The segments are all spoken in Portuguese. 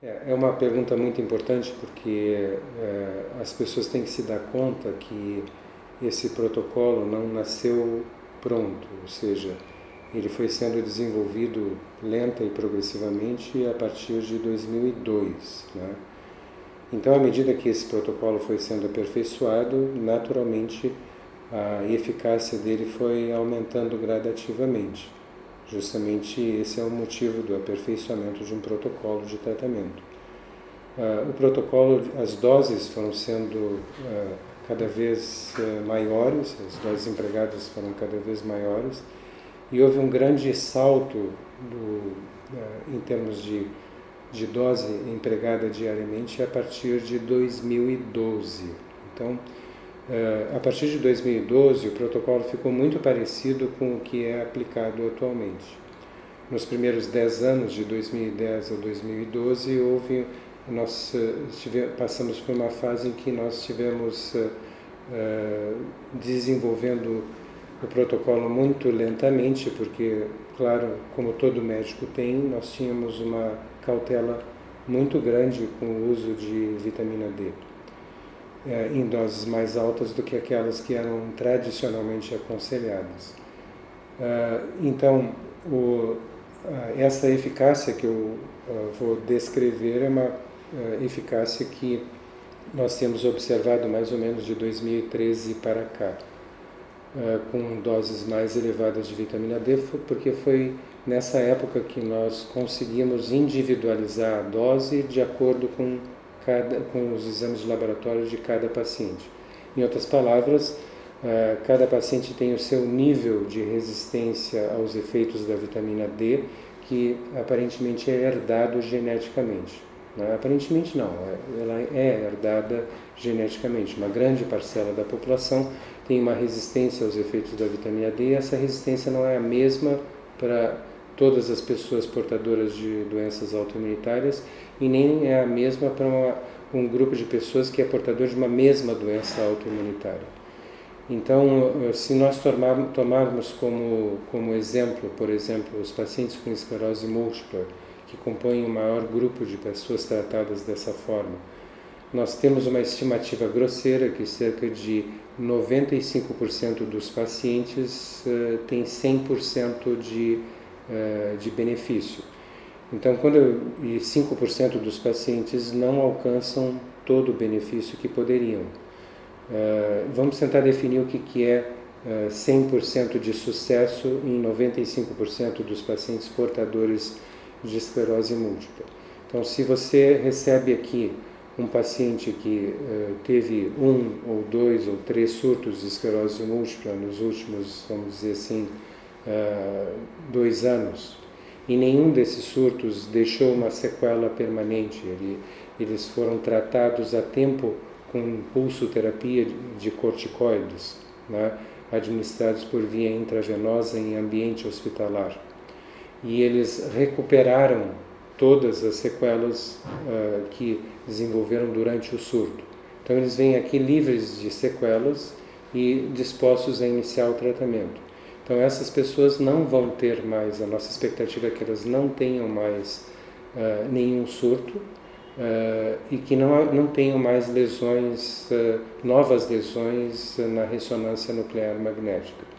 É uma pergunta muito importante porque as pessoas têm que se dar conta que esse protocolo não nasceu pronto, ou seja, ele foi sendo desenvolvido lenta e progressivamente a partir de 2002, né? Então, à medida que esse protocolo foi sendo aperfeiçoado, naturalmente a eficácia dele foi aumentando gradativamente. Justamente esse é o motivo do aperfeiçoamento de um protocolo de tratamento. O protocolo, as doses foram sendo cada vez maiores, as doses empregadas foram cada vez maiores, e houve um grande salto em termos de dose empregada diariamente a partir de 2012. Então, a partir de 2012, o protocolo ficou muito parecido com o que é aplicado atualmente. Nos primeiros 10 anos, de 2010 a 2012, nós passamos por uma fase em que nós estivemos desenvolvendo o protocolo muito lentamente, porque, claro, como todo médico tem, nós tínhamos uma cautela muito grande com o uso de vitamina D, em doses mais altas do que aquelas que eram tradicionalmente aconselhadas. Então, essa eficácia que eu vou descrever é uma eficácia que nós temos observado mais ou menos de 2013 para cá, com doses mais elevadas de vitamina D, porque foi nessa época que nós conseguimos individualizar a dose de acordo com os exames de laboratório de cada paciente. Em outras palavras, cada paciente tem o seu nível de resistência aos efeitos da vitamina D, que aparentemente é herdado geneticamente. Aparentemente não, ela é herdada geneticamente. Uma grande parcela da população tem uma resistência aos efeitos da vitamina D, e essa resistência não é a mesma para todas as pessoas portadoras de doenças autoimunitárias e nem é a mesma para um grupo de pessoas que é portador de uma mesma doença autoimunitária. Então, se nós tomarmos como exemplo, por exemplo, os pacientes com esclerose múltipla, que compõem o maior grupo de pessoas tratadas dessa forma, nós temos uma estimativa grosseira que cerca de 95% dos pacientes têm 100% de benefício. Então, e 5% dos pacientes não alcançam todo o benefício que poderiam. Vamos tentar definir o que é 100% de sucesso em 95% dos pacientes portadores de esclerose múltipla. Então, se você recebe aqui um paciente que teve 1 ou 2 ou 3 surtos de esclerose múltipla nos últimos, vamos dizer assim, 2 anos, e nenhum desses surtos deixou uma sequela permanente, eles foram tratados a tempo com pulsoterapia de corticoides, né, administrados por via intravenosa em ambiente hospitalar. E eles recuperaram todas as sequelas que desenvolveram durante o surto. Então eles vêm aqui livres de sequelas e dispostos a iniciar o tratamento. Então essas pessoas não vão ter mais, a nossa expectativa é que elas não tenham mais nenhum surto e que não tenham mais lesões, novas lesões na ressonância nuclear magnética.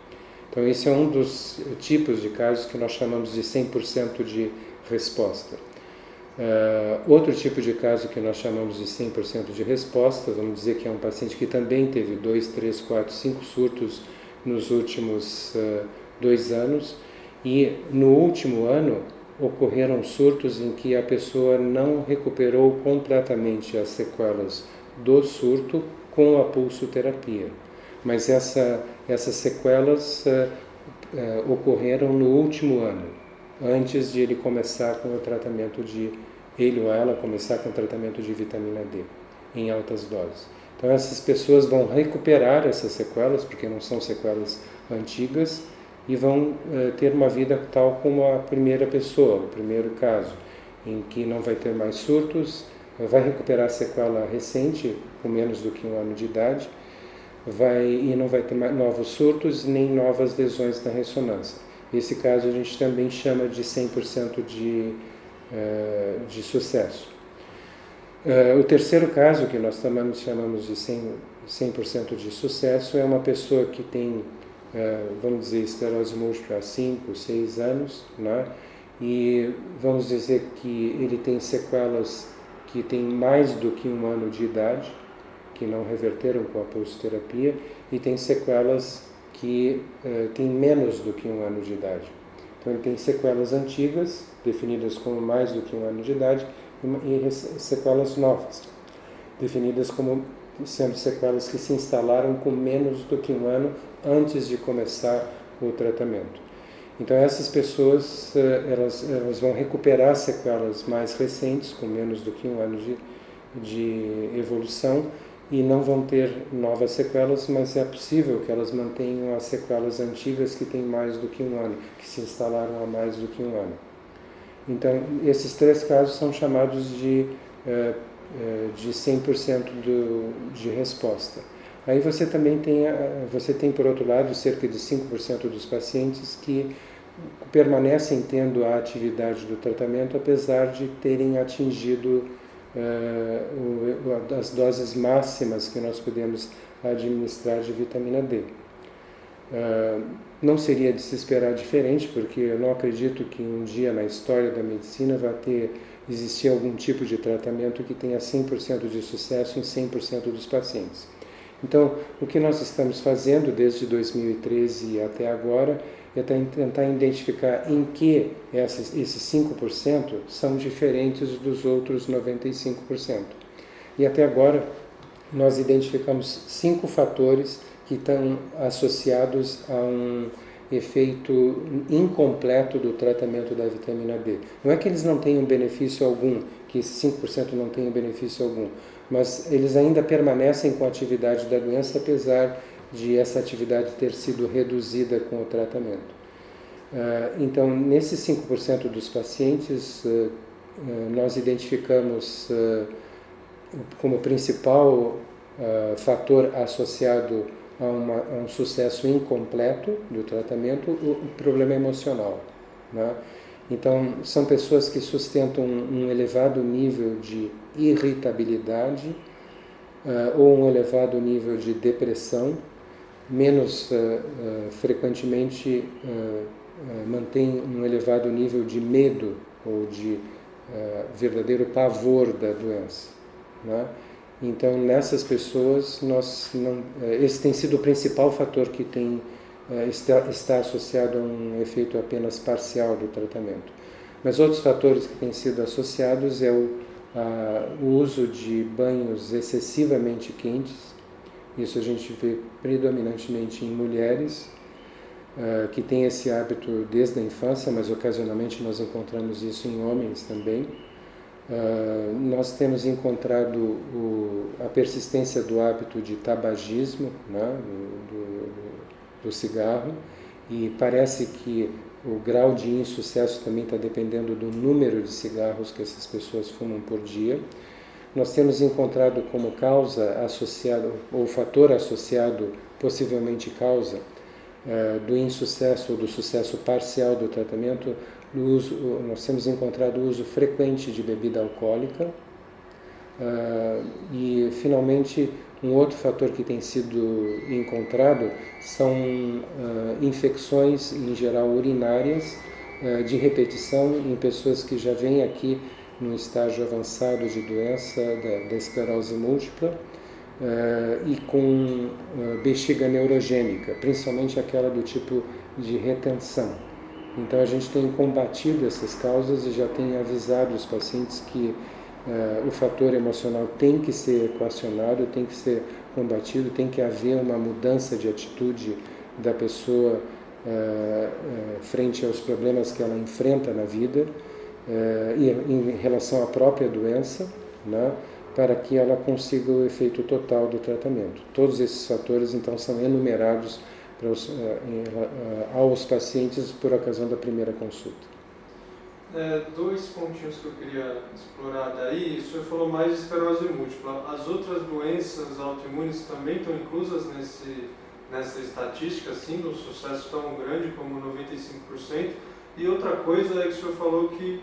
Então esse é um dos tipos de casos que nós chamamos de 100% de resposta. Outro tipo de caso que nós chamamos de 100% de resposta, vamos dizer que é um paciente que também teve 2, 3, 4, 5 surtos nos últimos 2 anos, e no último ano ocorreram surtos em que a pessoa não recuperou completamente as sequelas do surto com a pulsoterapia. Mas essas sequelas ocorreram no último ano, antes de ele começar com o tratamento ele ou ela começar com o tratamento de vitamina D em altas doses. Então essas pessoas vão recuperar essas sequelas, porque não são sequelas antigas, e vão ter uma vida tal como a primeira pessoa, o primeiro caso, em que não vai ter mais surtos, vai recuperar a sequela recente, com menos do que 1 ano de idade, e não vai ter mais novos surtos nem novas lesões na ressonância. Esse caso a gente também chama de 100% de sucesso. O terceiro caso, que nós também chamamos de 100% de sucesso, é uma pessoa que tem, vamos dizer, esclerose múltipla há 5, 6 anos, né? E vamos dizer que ele tem sequelas que têm mais do que 1 ano de idade, que não reverteram com a pulsoterapia, e tem sequelas que têm menos do que 1 ano de idade. Então ele tem sequelas antigas, definidas como mais do que 1 ano de idade, e sequelas novas, definidas como sendo sequelas que se instalaram com menos do que 1 ano antes de começar o tratamento. Então essas pessoas elas vão recuperar sequelas mais recentes, com menos do que 1 ano de evolução, e não vão ter novas sequelas, mas é possível que elas mantenham as sequelas antigas que têm mais do que 1 ano, que se instalaram há mais do que 1 ano. Então, esses 3 casos são chamados de 100% de resposta. Aí você também tem, por outro lado, cerca de 5% dos pacientes que permanecem tendo a atividade do tratamento, apesar de terem atingido as doses máximas que nós podemos administrar de vitamina D. Não seria de se esperar diferente, porque eu não acredito que um dia na história da medicina vai existir algum tipo de tratamento que tenha 100% de sucesso em 100% dos pacientes. Então, o que nós estamos fazendo desde 2013 até agora é tentar identificar em que esses 5% são diferentes dos outros 95%. E até agora nós identificamos 5 fatores que estão associados a um efeito incompleto do tratamento da vitamina D. Não é que eles não tenham benefício algum, que esses 5% não tenham benefício algum, mas eles ainda permanecem com a atividade da doença, apesar de essa atividade ter sido reduzida com o tratamento. Então, nesses 5% dos pacientes, nós identificamos como principal fator associado a um sucesso incompleto do tratamento o problema emocional, né? Então, são pessoas que sustentam um elevado nível de irritabilidade ou um elevado nível de depressão, menos frequentemente mantém um elevado nível de medo ou de verdadeiro pavor da doença, né? Então, nessas pessoas, esse tem sido o principal fator que está associado a um efeito apenas parcial do tratamento. Mas outros fatores que têm sido associados é o uso de banhos excessivamente quentes. Isso a gente vê predominantemente em mulheres que têm esse hábito desde a infância, mas ocasionalmente nós encontramos isso em homens também. Nós temos encontrado a persistência do hábito de tabagismo, né, do cigarro, e parece que o grau de insucesso também está dependendo do número de cigarros que essas pessoas fumam por dia. Nós temos encontrado como causa associada, ou fator associado, possivelmente causa, do insucesso ou do sucesso parcial do tratamento, nós temos encontrado o uso frequente de bebida alcoólica e, finalmente, um outro fator que tem sido encontrado são infecções, em geral urinárias, de repetição em pessoas que já vêm aqui no estágio avançado de doença da esclerose múltipla e com bexiga neurogênica, principalmente aquela do tipo de retenção. Então a gente tem combatido essas causas e já tem avisado os pacientes que o fator emocional tem que ser equacionado, tem que ser combatido, tem que haver uma mudança de atitude da pessoa frente aos problemas que ela enfrenta na vida e em relação à própria doença, né, para que ela consiga o efeito total do tratamento. Todos esses fatores, então, são enumerados aos pacientes por ocasião da primeira consulta. 2 pontinhos que eu queria explorar daí. O senhor falou mais de esclerose múltipla. As outras doenças autoimunes também estão inclusas nessa estatística, assim, do sucesso tão grande como 95%? E outra coisa é que o senhor falou que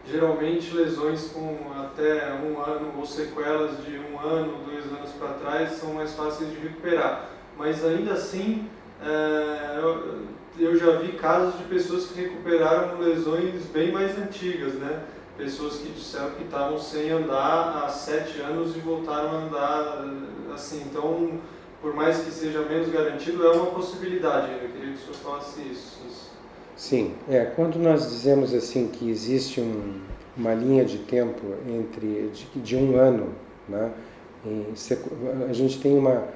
geralmente lesões com até 1 ano ou sequelas de 1 ano, 2 anos para trás são mais fáceis de recuperar. Mas ainda assim, eu já vi casos de pessoas que recuperaram lesões bem mais antigas, né? Pessoas que disseram que estavam sem andar há 7 anos e voltaram a andar assim. Então, por mais que seja menos garantido, é uma possibilidade. Eu queria que o senhor falasse isso. Sim, quando nós dizemos assim que existe uma linha de tempo de 1 ano, né, a gente tem uma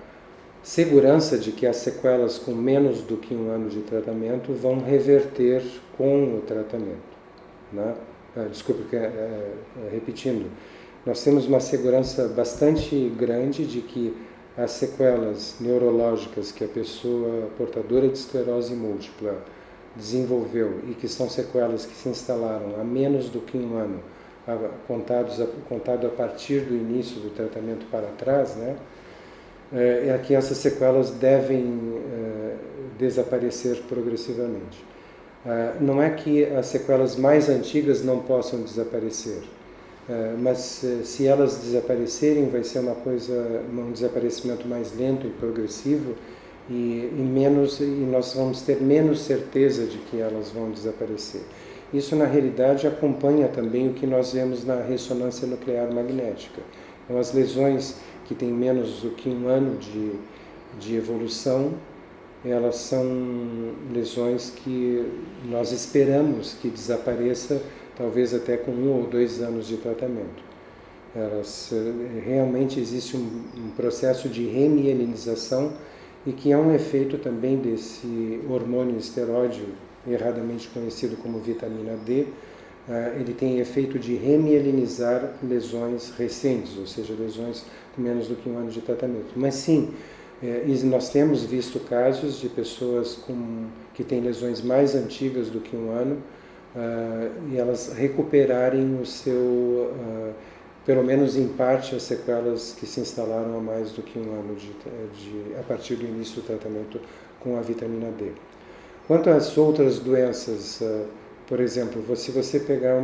segurança de que as sequelas com menos do que 1 ano de tratamento vão reverter com o tratamento, né? Repetindo, nós temos uma segurança bastante grande de que as sequelas neurológicas que a pessoa portadora de esclerose múltipla desenvolveu e que são sequelas que se instalaram há menos do que 1 ano, contado a partir do início do tratamento para trás, né? É que essas sequelas devem desaparecer progressivamente. Não é que as sequelas mais antigas não possam desaparecer, mas se elas desaparecerem vai ser um desaparecimento mais lento e progressivo e nós vamos ter menos certeza de que elas vão desaparecer. Isso na realidade acompanha também o que nós vemos na ressonância nuclear magnética. Então, as lesões que têm menos do que 1 ano de evolução, elas são lesões que nós esperamos que desapareça, talvez até com 1 ou 2 anos de tratamento. Realmente existe um processo de remielinização e que é um efeito também desse hormônio esteroide, erradamente conhecido como vitamina D. Ele tem efeito de remielinizar lesões recentes, ou seja, lesões com menos do que 1 ano de tratamento. Mas sim, nós temos visto casos de pessoas que têm lesões mais antigas do que 1 ano e elas recuperarem pelo menos em parte, as sequelas que se instalaram há mais do que 1 ano a partir do início do tratamento com a vitamina D. Quanto às outras doenças, por exemplo, se você pegar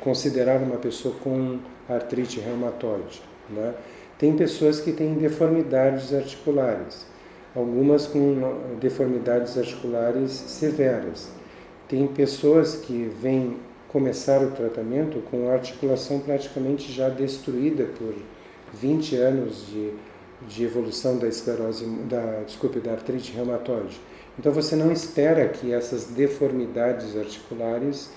considerar uma pessoa com artrite reumatoide, né? Tem pessoas que têm deformidades articulares, algumas com deformidades articulares severas. Tem pessoas que vêm começar o tratamento com a articulação praticamente já destruída por 20 anos de evolução da artrite reumatoide. Então você não espera que essas deformidades articulares,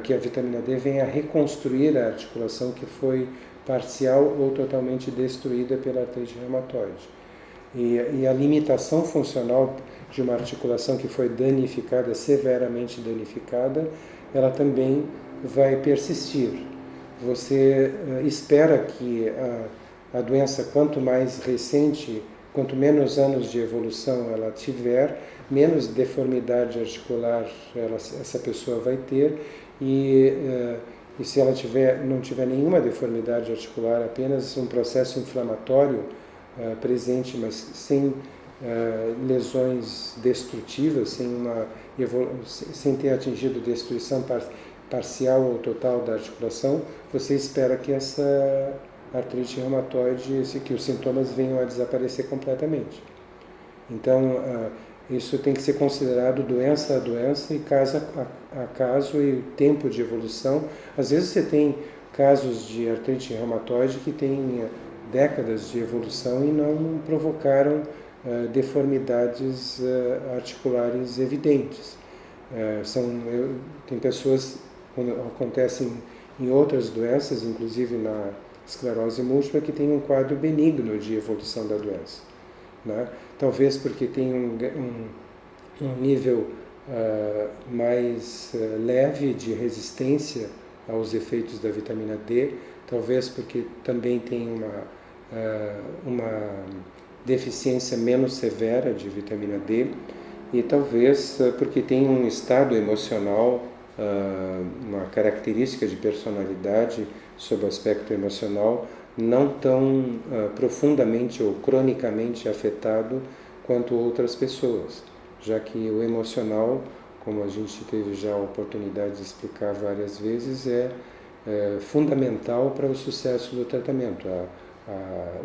que a vitamina D venha a reconstruir a articulação que foi parcial ou totalmente destruída pela artrite reumatoide. E a limitação funcional de uma articulação que foi danificada, severamente danificada, ela também vai persistir. Você espera que a doença, quanto mais recente, quanto menos anos de evolução ela tiver, menos deformidade articular essa pessoa vai ter, e se ela não tiver nenhuma deformidade articular, apenas um processo inflamatório presente, mas sem lesões destrutivas, sem ter atingido destruição parcial ou total da articulação, você espera que essa artrite reumatoide, que os sintomas venham a desaparecer completamente. Então, isso tem que ser considerado doença a doença e caso a caso e tempo de evolução. Às vezes você tem casos de artrite reumatoide que têm décadas de evolução e não provocaram deformidades articulares evidentes. Tem pessoas, como acontecem em outras doenças, inclusive na esclerose múltipla, que tem um quadro benigno de evolução da doença, né? Talvez porque tem um nível mais leve de resistência aos efeitos da vitamina D, talvez porque também tem uma deficiência menos severa de vitamina D, e talvez porque tem um estado emocional, uma característica de personalidade sob o aspecto emocional não tão profundamente ou cronicamente afetado quanto outras pessoas, já que o emocional, como a gente teve já a oportunidade de explicar várias vezes, é fundamental para o sucesso do tratamento,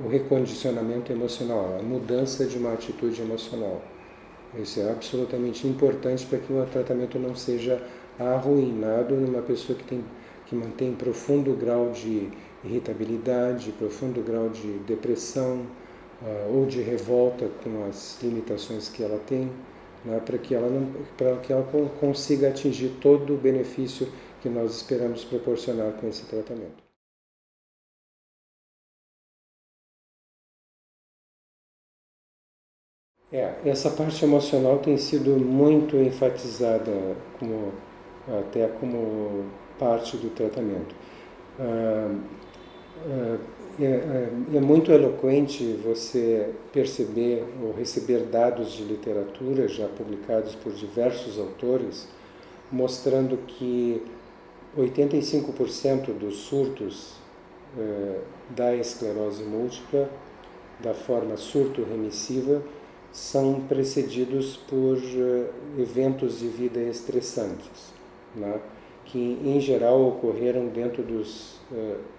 o recondicionamento emocional, a mudança de uma atitude emocional. Isso é absolutamente importante para que o tratamento não seja arruinado numa pessoa que mantém profundo grau de irritabilidade, profundo grau de depressão ou de revolta com as limitações que ela tem, né, para que ela consiga atingir todo o benefício que nós esperamos proporcionar com esse tratamento. Essa parte emocional tem sido muito enfatizada até como parte do tratamento. É muito eloquente você perceber ou receber dados de literatura já publicados por diversos autores, mostrando que 85% dos surtos da esclerose múltipla, da forma surto-remissiva, são precedidos por eventos de vida estressantes, né? Que em geral ocorreram dentro dos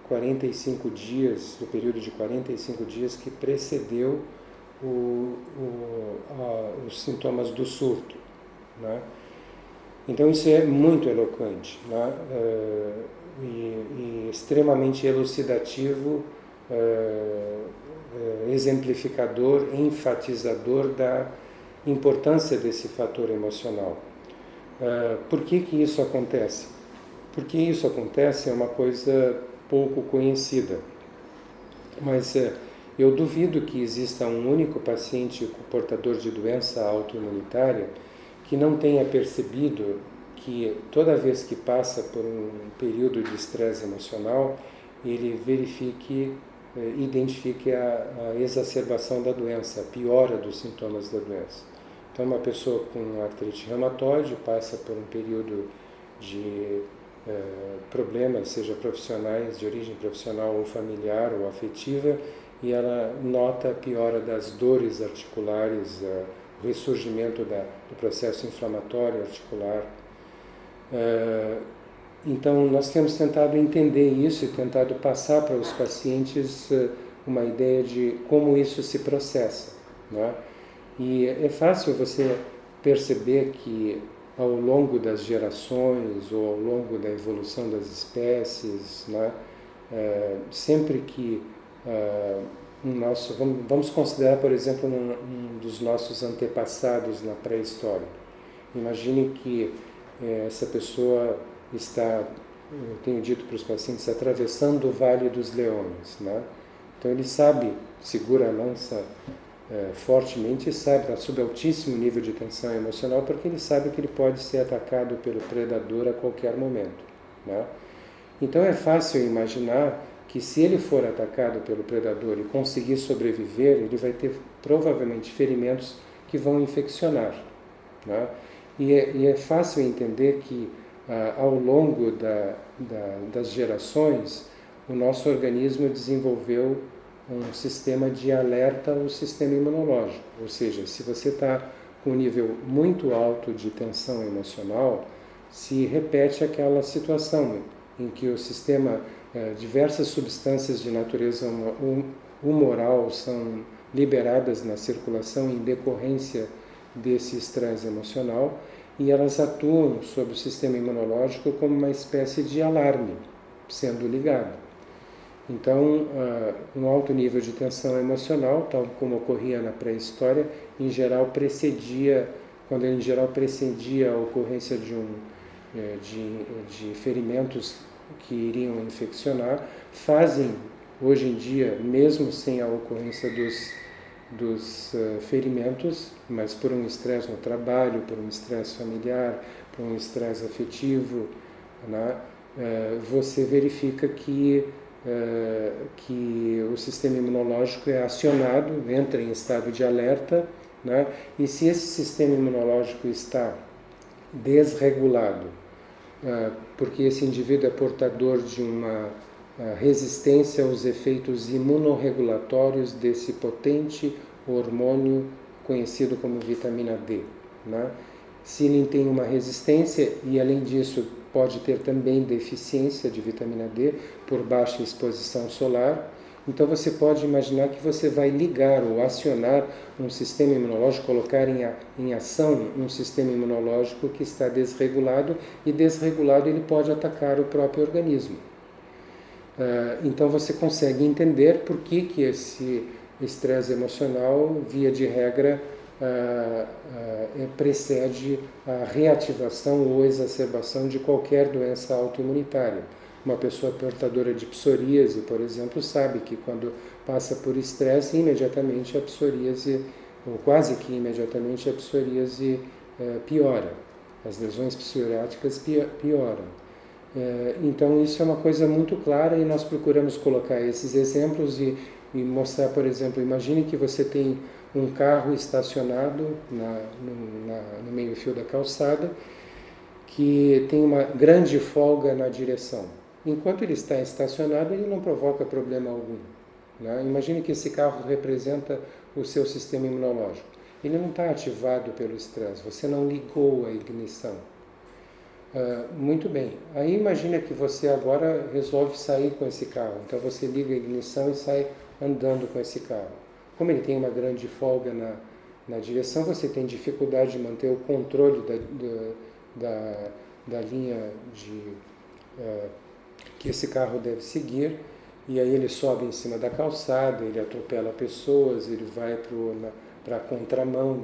45 dias, do período de 45 dias que precedeu os sintomas do surto, né? Então isso é muito eloquente, né? E extremamente elucidativo, exemplificador, enfatizador da importância desse fator emocional. Por que isso acontece? Porque isso acontece é uma coisa pouco conhecida, mas eu duvido que exista um único paciente portador de doença autoimunitária que não tenha percebido que toda vez que passa por um período de estresse emocional, ele identifique a exacerbação da doença, a piora dos sintomas da doença. Então, uma pessoa com artrite reumatoide passa por um período de problemas, seja profissionais, de origem profissional ou familiar ou afetiva, e ela nota a piora das dores articulares, o ressurgimento do processo inflamatório articular. Então, nós temos tentado entender isso e tentado passar para os pacientes uma ideia de como isso se processa, né? E é fácil você perceber que ao longo das gerações ou ao longo da evolução das espécies, né, sempre que vamos considerar, por exemplo, um dos nossos antepassados na pré-história. Imagine que essa pessoa está, eu tenho dito para os pacientes, atravessando o Vale dos Leões, né? Então ele sabe, segura a lança fortemente e sabe, está sob altíssimo nível de tensão emocional, porque ele sabe que ele pode ser atacado pelo predador a qualquer momento, né? Então é fácil imaginar que se ele for atacado pelo predador e conseguir sobreviver, ele vai ter provavelmente ferimentos que vão infeccionar, né? E é fácil entender que ao longo das gerações, o nosso organismo desenvolveu um sistema de alerta ao sistema imunológico. Ou seja, se você está com um nível muito alto de tensão emocional, se repete aquela situação em que o sistema, diversas substâncias de natureza humoral são liberadas na circulação em decorrência desse estresse emocional, e elas atuam sobre o sistema imunológico como uma espécie de alarme sendo ligado. Então, um alto nível de tensão emocional, tal como ocorria na pré-história, em geral precedia a ocorrência de ferimentos que iriam infeccionar, fazem hoje em dia, mesmo sem a ocorrência dos ferimentos, mas por um estresse no trabalho, por um estresse familiar, por um estresse afetivo, né, você verifica que o sistema imunológico é acionado, entra em estado de alerta, né, e se esse sistema imunológico está desregulado, porque esse indivíduo é portador de uma resistência aos efeitos imunorregulatórios desse potente hormônio conhecido como vitamina D, né? Se ele tem uma resistência e, além disso, pode ter também deficiência de vitamina D por baixa exposição solar, então você pode imaginar que você vai ligar ou acionar um sistema imunológico, colocar em ação um sistema imunológico que está desregulado, e desregulado ele pode atacar o próprio organismo. Então você consegue entender por que esse estresse emocional, via de regra, precede a reativação ou exacerbação de qualquer doença autoimunitária. Uma pessoa portadora de psoríase, por exemplo, sabe que quando passa por estresse, imediatamente a psoríase, ou quase que imediatamente a psoríase piora. As lesões psoriáticas pioram. Então isso é uma coisa muito clara, e nós procuramos colocar esses exemplos e mostrar, por exemplo, imagine que você tem um carro estacionado no meio-fio da calçada, que tem uma grande folga na direção. Enquanto ele está estacionado, ele não provoca problema algum, né? Imagine que esse carro representa o seu sistema imunológico. Ele não está ativado pelo estresse, você não ligou a ignição. Muito bem. Aí imagina que você agora resolve sair com esse carro. Então você liga a ignição e sai andando com esse carro. Como ele tem uma grande folga na direção, você tem dificuldade de manter o controle da linha que esse carro deve seguir, e aí ele sobe em cima da calçada, ele atropela pessoas, ele vai para a contramão,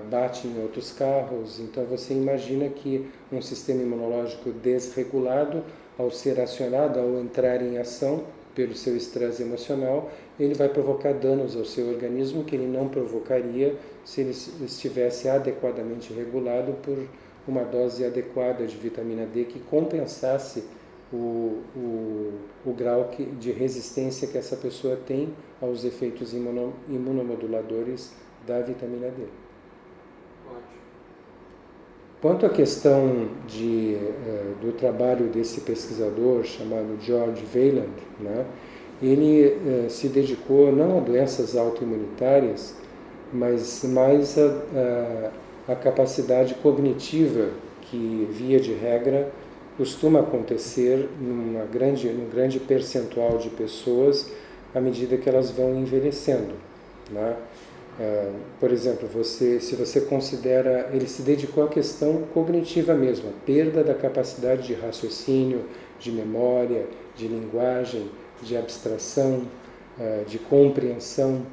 bate em outros carros. Então você imagina que um sistema imunológico desregulado, ao ser acionado, ao entrar em ação pelo seu estresse emocional, ele vai provocar danos ao seu organismo que ele não provocaria se ele estivesse adequadamente regulado por uma dose adequada de vitamina D que compensasse o grau de resistência que essa pessoa tem aos efeitos imunomoduladores da vitamina D. Quanto à questão do trabalho desse pesquisador chamado George Wieland, né, ele se dedicou não a doenças autoimunitárias, mas mais a capacidade cognitiva que, via de regra, costuma acontecer num grande percentual de pessoas à medida que elas vão envelhecendo, né? Por exemplo, se você considera, ele se dedicou à questão cognitiva mesmo, a perda da capacidade de raciocínio, de memória, de linguagem, de abstração, de compreensão,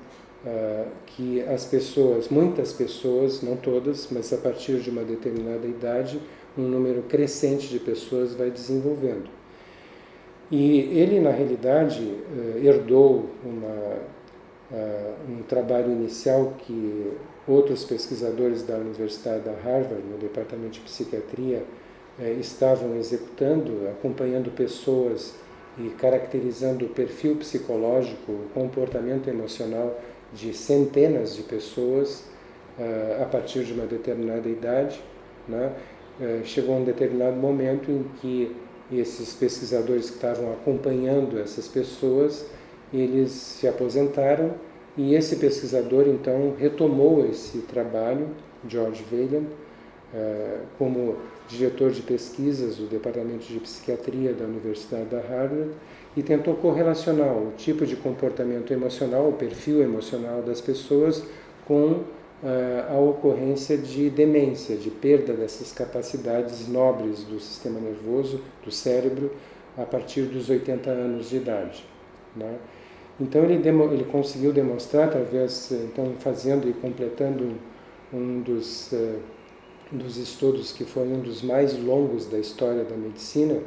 que as pessoas, muitas pessoas, não todas, mas a partir de uma determinada idade, um número crescente de pessoas vai desenvolvendo. E ele, na realidade, herdou um trabalho inicial que outros pesquisadores da Universidade da Harvard, no departamento de psiquiatria, estavam executando, acompanhando pessoas e caracterizando o perfil psicológico, o comportamento emocional de centenas de pessoas a partir de uma determinada idade, né? Chegou um determinado momento em que esses pesquisadores que estavam acompanhando essas pessoas, eles se aposentaram, e esse pesquisador então retomou esse trabalho, George Wieland, como diretor de pesquisas do Departamento de Psiquiatria da Universidade da Harvard, e tentou correlacionar o tipo de comportamento emocional, o perfil emocional das pessoas, com a ocorrência de demência, de perda dessas capacidades nobres do sistema nervoso, do cérebro, a partir dos 80 anos de idade, né? Então ele conseguiu demonstrar, através, então, fazendo e completando um dos estudos que foi um dos mais longos da história da medicina,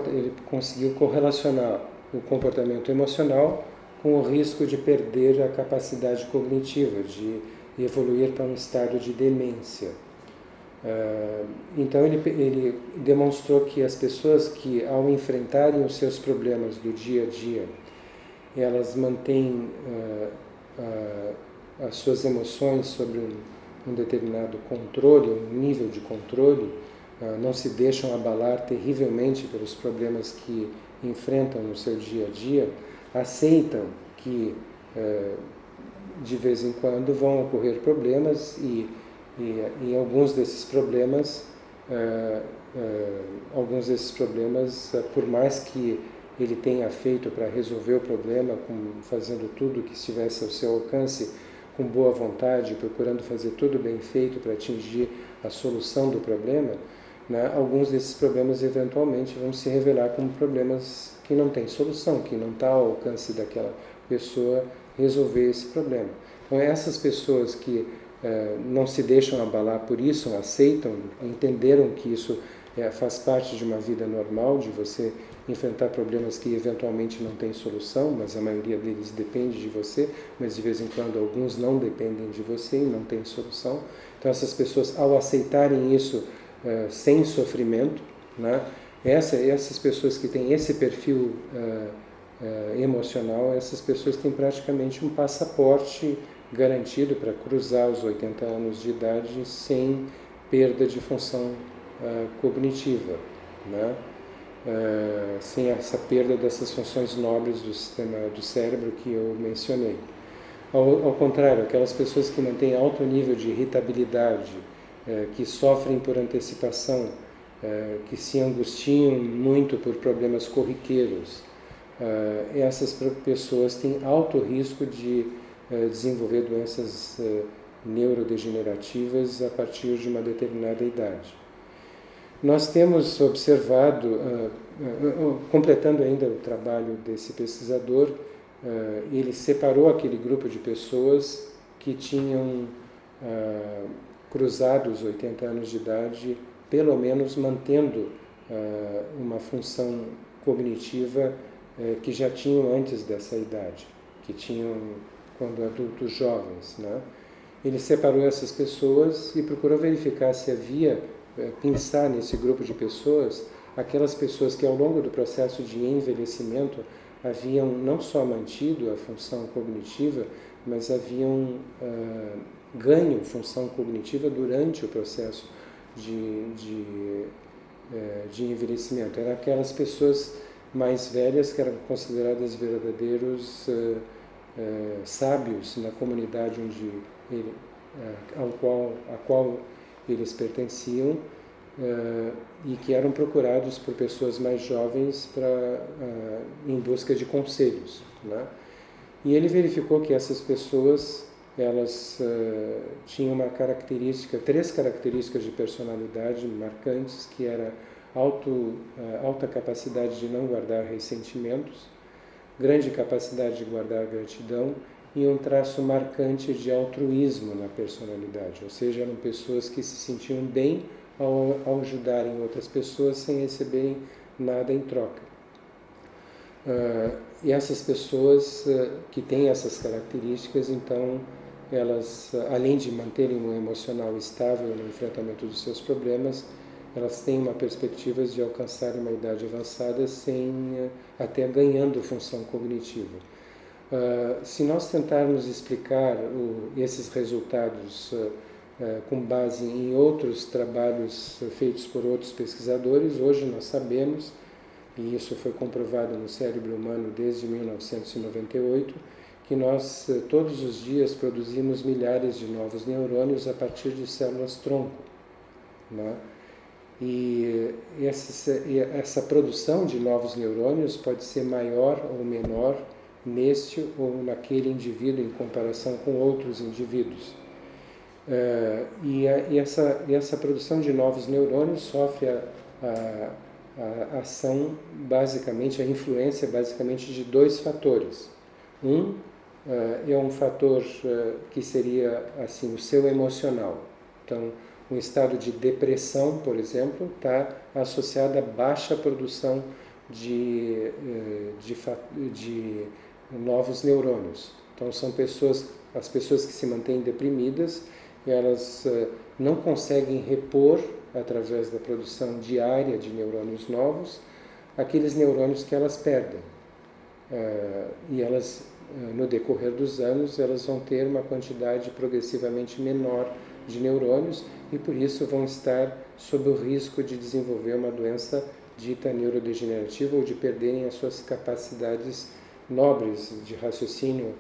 ele conseguiu correlacionar o comportamento emocional com o risco de perder a capacidade cognitiva, de evoluir para um estado de demência. Então ele demonstrou que as pessoas que, ao enfrentarem os seus problemas do dia a dia, elas mantêm as suas emoções sobre um determinado controle, um nível de controle, não se deixam abalar terrivelmente pelos problemas que enfrentam no seu dia a dia, aceitam que de vez em quando vão ocorrer problemas e E alguns desses problemas, por mais que ele tenha feito para resolver o problema, fazendo tudo que estivesse ao seu alcance, com boa vontade, procurando fazer tudo bem feito para atingir a solução do problema, né, alguns desses problemas eventualmente vão se revelar como problemas que não têm solução, que não está ao alcance daquela pessoa resolver esse problema. Então, essas pessoas que não se deixam abalar por isso, aceitam, entenderam que isso faz parte de uma vida normal, de você enfrentar problemas que eventualmente não têm solução, mas a maioria deles depende de você, mas de vez em quando alguns não dependem de você e não têm solução. Então, essas pessoas, ao aceitarem isso sem sofrimento, né, essas pessoas que têm esse perfil emocional, essas pessoas têm praticamente um passaporte garantido para cruzar os 80 anos de idade sem perda de função cognitiva, né? Sem essa perda dessas funções nobres do sistema do cérebro que eu mencionei. Ao contrário, aquelas pessoas que mantêm alto nível de irritabilidade, que sofrem por antecipação, que se angustiam muito por problemas corriqueiros, essas pessoas têm alto risco de desenvolver doenças neurodegenerativas a partir de uma determinada idade. Nós temos observado, completando ainda o trabalho desse pesquisador, ele separou aquele grupo de pessoas que tinham cruzado os 80 anos de idade, pelo menos mantendo uma função cognitiva que já tinham antes dessa idade, que tinham quando adultos jovens, né? Ele separou essas pessoas e procurou verificar se havia, pensar nesse grupo de pessoas, aquelas pessoas que ao longo do processo de envelhecimento haviam não só mantido a função cognitiva, mas haviam ganho função cognitiva durante o processo de envelhecimento. Eram aquelas pessoas mais velhas que eram consideradas verdadeiros sábios na comunidade a qual eles pertenciam, e que eram procurados por pessoas mais jovens em busca de conselhos, né? E ele verificou que essas pessoas elas tinham três características de personalidade marcantes, que era alta capacidade de não guardar ressentimentos, grande capacidade de guardar gratidão e um traço marcante de altruísmo na personalidade, ou seja, eram pessoas que se sentiam bem ao ajudarem outras pessoas sem receberem nada em troca. E essas pessoas que têm essas características, então, elas, além de manterem um emocional estável no enfrentamento dos seus problemas, elas têm uma perspectiva de alcançar uma idade avançada até ganhando função cognitiva. Se nós tentarmos explicar esses resultados com base em outros trabalhos feitos por outros pesquisadores, hoje nós sabemos, e isso foi comprovado no cérebro humano desde 1998, que nós todos os dias produzimos milhares de novos neurônios a partir de células-tronco, né? E essa produção de novos neurônios pode ser maior ou menor neste ou naquele indivíduo em comparação com outros indivíduos. E essa produção de novos neurônios sofre a ação, basicamente, a influência basicamente de dois fatores. É um fator que seria assim, o seu emocional. Então, um estado de depressão, por exemplo, está associado a baixa produção de novos neurônios. Então, são as pessoas que se mantêm deprimidas, elas não conseguem repor, através da produção diária de neurônios novos, aqueles neurônios que elas perdem. E elas, no decorrer dos anos, elas vão ter uma quantidade progressivamente menor de neurônios e, por isso, vão estar sob o risco de desenvolver uma doença dita neurodegenerativa ou de perderem as suas capacidades nobres de raciocínio,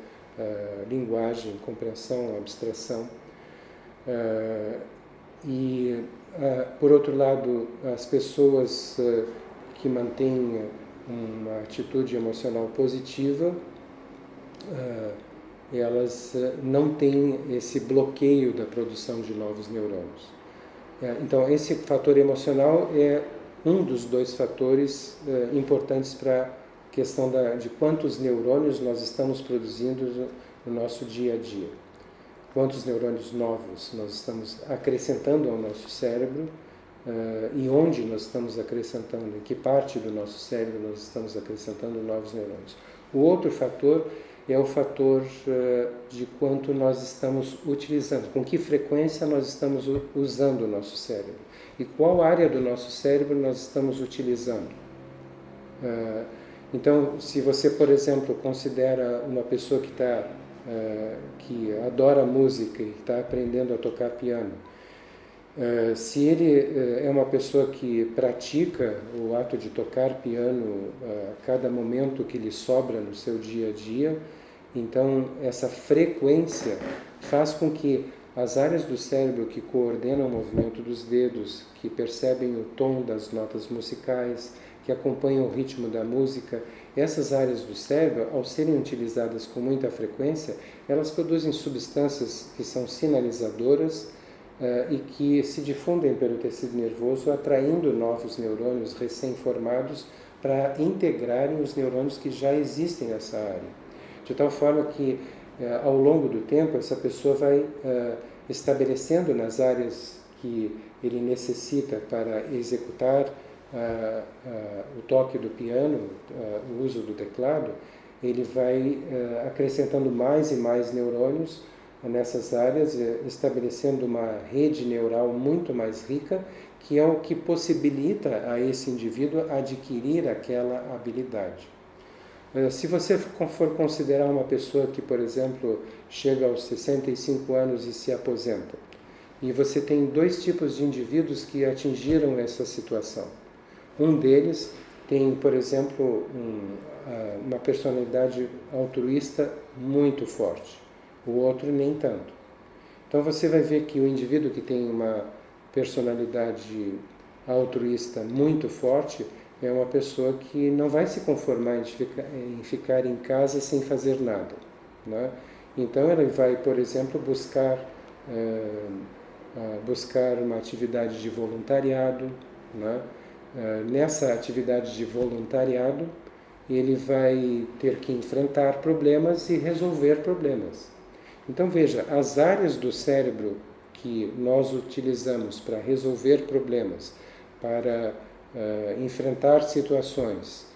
linguagem, compreensão, abstração. Por outro lado, as pessoas que mantêm uma atitude emocional positiva, elas não têm esse bloqueio da produção de novos neurônios. Então, esse fator emocional é um dos 2 fatores importantes para a questão de quantos neurônios nós estamos produzindo no nosso dia a dia. Quantos neurônios novos nós estamos acrescentando ao nosso cérebro e onde nós estamos acrescentando, em que parte do nosso cérebro nós estamos acrescentando novos neurônios. O outro fator é o fator de quanto nós estamos utilizando, com que frequência nós estamos usando o nosso cérebro e qual área do nosso cérebro nós estamos utilizando. Então, se você, por exemplo, considera uma pessoa que adora música e está aprendendo a tocar piano, se ele é uma pessoa que pratica o ato de tocar piano a cada momento que lhe sobra no seu dia a dia, então essa frequência faz com que as áreas do cérebro que coordenam o movimento dos dedos, que percebem o tom das notas musicais, que acompanham o ritmo da música, essas áreas do cérebro, ao serem utilizadas com muita frequência, elas produzem substâncias que são sinalizadoras e que se difundem pelo tecido nervoso, atraindo novos neurônios recém-formados para integrarem os neurônios que já existem nessa área. De tal forma que, ao longo do tempo, essa pessoa vai estabelecendo nas áreas que ele necessita para executar o toque do piano, o uso do teclado, ele vai acrescentando mais e mais neurônios nessas áreas, estabelecendo uma rede neural muito mais rica, que é o que possibilita a esse indivíduo adquirir aquela habilidade. Se você for considerar uma pessoa que, por exemplo, chega aos 65 anos e se aposenta, e você tem 2 tipos de indivíduos que atingiram essa situação. Um deles tem, por exemplo, uma personalidade altruísta muito forte, o outro nem tanto. Então você vai ver que o indivíduo que tem uma personalidade altruísta muito forte é uma pessoa que não vai se conformar em ficar em casa sem fazer nada, né? Então ela vai, por exemplo, buscar uma atividade de voluntariado, né? Nessa atividade de voluntariado, ele vai ter que enfrentar problemas e resolver problemas. Então veja, as áreas do cérebro que nós utilizamos para resolver problemas, para enfrentar situações,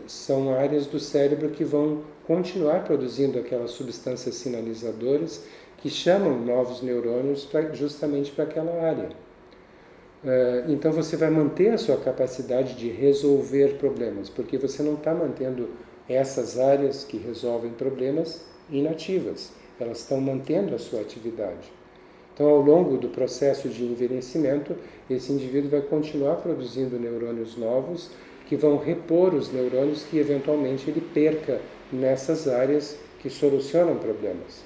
são áreas do cérebro que vão continuar produzindo aquelas substâncias sinalizadoras que chamam novos neurônios justamente para aquela área. Então você vai manter a sua capacidade de resolver problemas, porque você não está mantendo essas áreas que resolvem problemas inativas, elas estão mantendo a sua atividade. Então, ao longo do processo de envelhecimento, esse indivíduo vai continuar produzindo neurônios novos que vão repor os neurônios que eventualmente ele perca nessas áreas que solucionam problemas.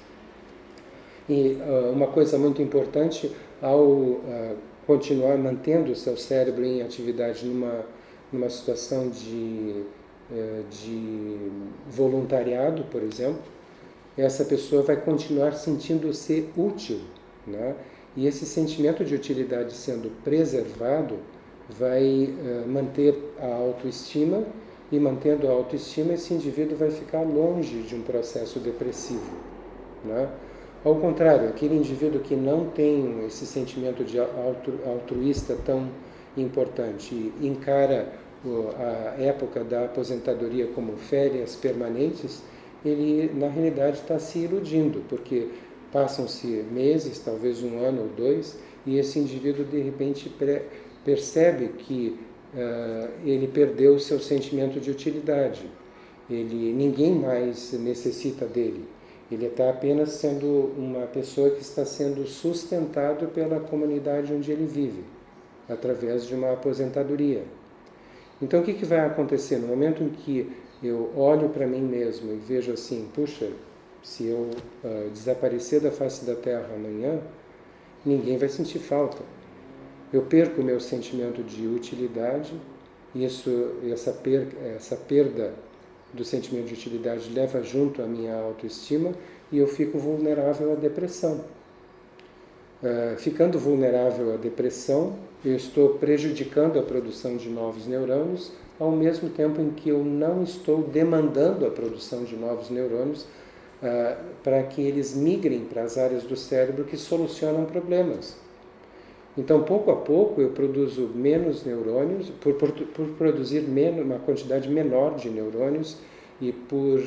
E uma coisa muito importante, ao continuar mantendo o seu cérebro em atividade numa situação de voluntariado, por exemplo, essa pessoa vai continuar sentindo-se útil, né? E esse sentimento de utilidade sendo preservado vai manter a autoestima, e mantendo a autoestima, esse indivíduo vai ficar longe de um processo depressivo, né? Ao contrário, aquele indivíduo que não tem esse sentimento de altruísta tão importante e encara a época da aposentadoria como férias permanentes, ele na realidade está se iludindo, porque passam-se meses, talvez 1 ano ou 2, e esse indivíduo de repente percebe que ele perdeu o seu sentimento de utilidade. Ninguém mais necessita dele. Ele está apenas sendo uma pessoa que está sendo sustentado pela comunidade onde ele vive, através de uma aposentadoria. Então o que vai acontecer? No momento em que eu olho para mim mesmo e vejo assim, puxa, se eu desaparecer da face da Terra amanhã, ninguém vai sentir falta. Eu perco o meu sentimento de utilidade, essa perda do sentimento de utilidade leva junto a minha autoestima e eu fico vulnerável à depressão. Ficando vulnerável à depressão, eu estou prejudicando a produção de novos neurônios, ao mesmo tempo em que eu não estou demandando a produção de novos neurônios para que eles migrem para as áreas do cérebro que solucionam problemas. Então, pouco a pouco, eu produzo menos neurônios, por produzir uma quantidade menor de neurônios e por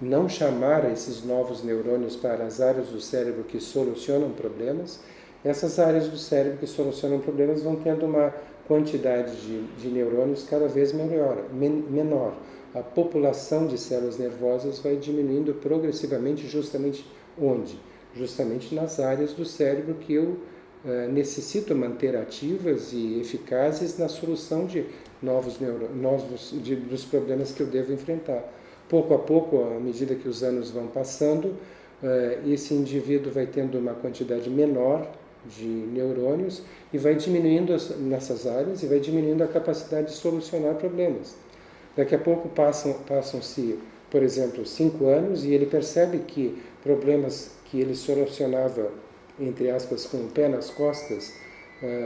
não chamar esses novos neurônios para as áreas do cérebro que solucionam problemas, essas áreas do cérebro que solucionam problemas vão tendo uma quantidade de neurônios cada vez menor. A população de células nervosas vai diminuindo progressivamente, justamente onde? Justamente nas áreas do cérebro que eu necessito manter ativas e eficazes na solução de dos problemas que eu devo enfrentar. Pouco a pouco, à medida que os anos vão passando, esse indivíduo vai tendo uma quantidade menor de neurônios e vai diminuindo nessas áreas e vai diminuindo a capacidade de solucionar problemas. Daqui a pouco passam-se, por exemplo, 5 anos e ele percebe que problemas que ele solucionava, entre aspas, com o pé nas costas,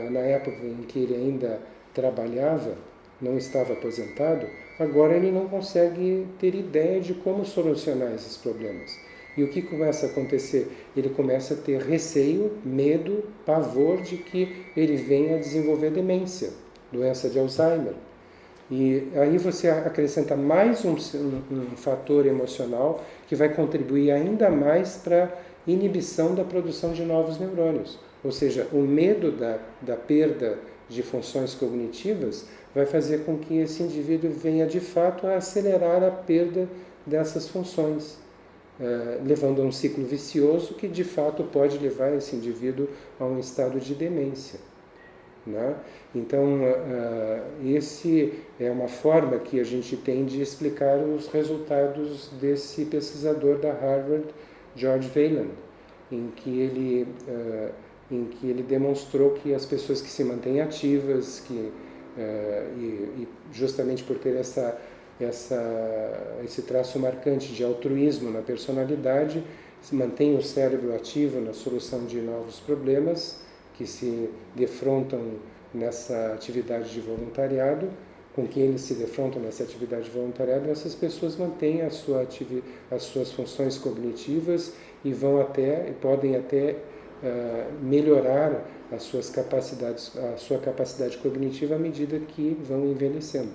na época em que ele ainda trabalhava, não estava aposentado, agora ele não consegue ter ideia de como solucionar esses problemas. E o que começa a acontecer? Ele começa a ter receio, medo, pavor de que ele venha a desenvolver demência, doença de Alzheimer. E aí você acrescenta mais um fator emocional que vai contribuir ainda mais para a inibição da produção de novos neurônios. Ou seja, o medo da perda de funções cognitivas vai fazer com que esse indivíduo venha de fato a acelerar a perda dessas funções, levando a um ciclo vicioso que de fato pode levar esse indivíduo a um estado de demência. Né? Então, esse é uma forma que a gente tem de explicar os resultados desse pesquisador da Harvard, George Wayland, em que ele demonstrou que as pessoas que se mantêm ativas, e justamente por ter esse traço marcante de altruísmo na personalidade, mantém o cérebro ativo na solução de novos problemas que se defrontam nessa atividade de voluntariado. Com quem eles se defrontam nessa atividade de voluntariado, essas pessoas mantêm as suas funções cognitivas e podem até melhorar a sua capacidade cognitiva à medida que vão envelhecendo.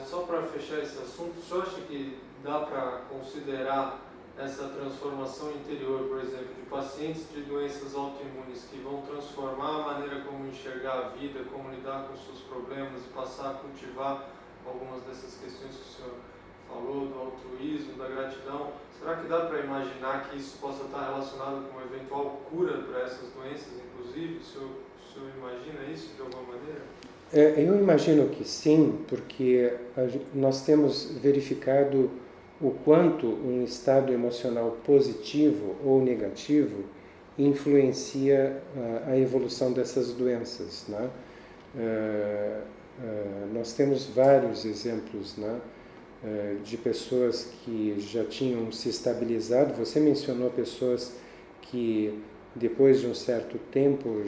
Só para fechar esse assunto, o senhor acha que dá para considerar essa transformação interior, por exemplo, de pacientes de doenças autoimunes que vão transformar a maneira como enxergar a vida, como lidar com os seus problemas e passar a cultivar algumas dessas questões que o senhor falou, do altruísmo, da gratidão? Será que dá para imaginar que isso possa estar relacionado com uma eventual cura para essas doenças, inclusive? O senhor imagina isso de alguma maneira? Eu imagino que sim, porque nós temos verificado o quanto um estado emocional positivo ou negativo influencia a evolução dessas doenças, né? Nós temos vários exemplos, né, de pessoas que já tinham se estabilizado. Você mencionou pessoas que depois de um certo tempo,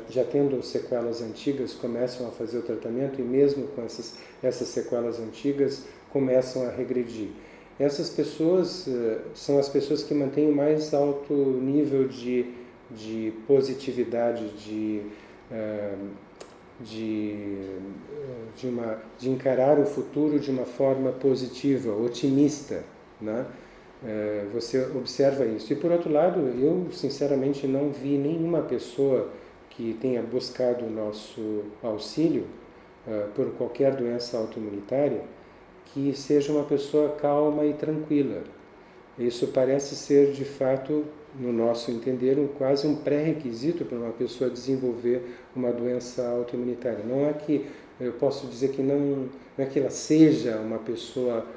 já tendo sequelas antigas, começam a fazer o tratamento e mesmo com essas sequelas antigas começam a regredir. Essas pessoas são as pessoas que mantêm o mais alto nível de positividade, de encarar o futuro de uma forma positiva, otimista, né? Você observa isso. E por outro lado, eu sinceramente não vi nenhuma pessoa que tenha buscado o nosso auxílio por qualquer doença autoimunitária que seja uma pessoa calma e tranquila. Isso parece ser, de fato, no nosso entender, quase um pré-requisito para uma pessoa desenvolver uma doença autoimunitária. Não é que eu posso dizer que não é que ela seja uma pessoa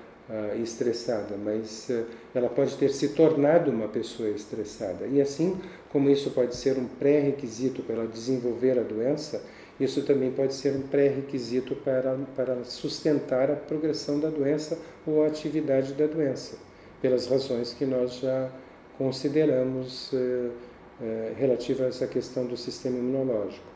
estressada, mas ela pode ter se tornado uma pessoa estressada. E assim como isso pode ser um pré-requisito para ela desenvolver a doença, isso também pode ser um pré-requisito para sustentar a progressão da doença ou a atividade da doença, pelas razões que nós já consideramos relativas a essa questão do sistema imunológico.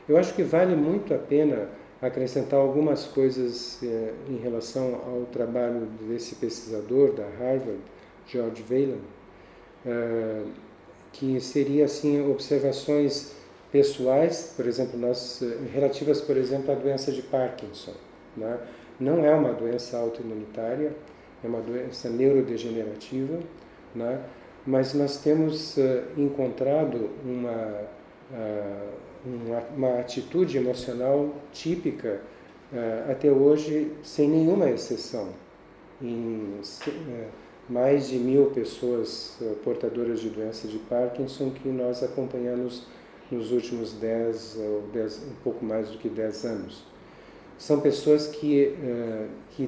Eu acho que vale muito a pena acrescentar algumas coisas em relação ao trabalho desse pesquisador da Harvard, George Whalen, que seria assim observações pessoais, por exemplo, relativas, por exemplo, à doença de Parkinson, né? Não é uma doença autoimunitária, é uma doença neurodegenerativa, né? Mas nós temos encontrado uma atitude emocional típica até hoje, sem nenhuma exceção, em mais de 1.000 pessoas portadoras de doença de Parkinson que nós acompanhamos nos últimos um pouco mais do que 10 anos. São pessoas que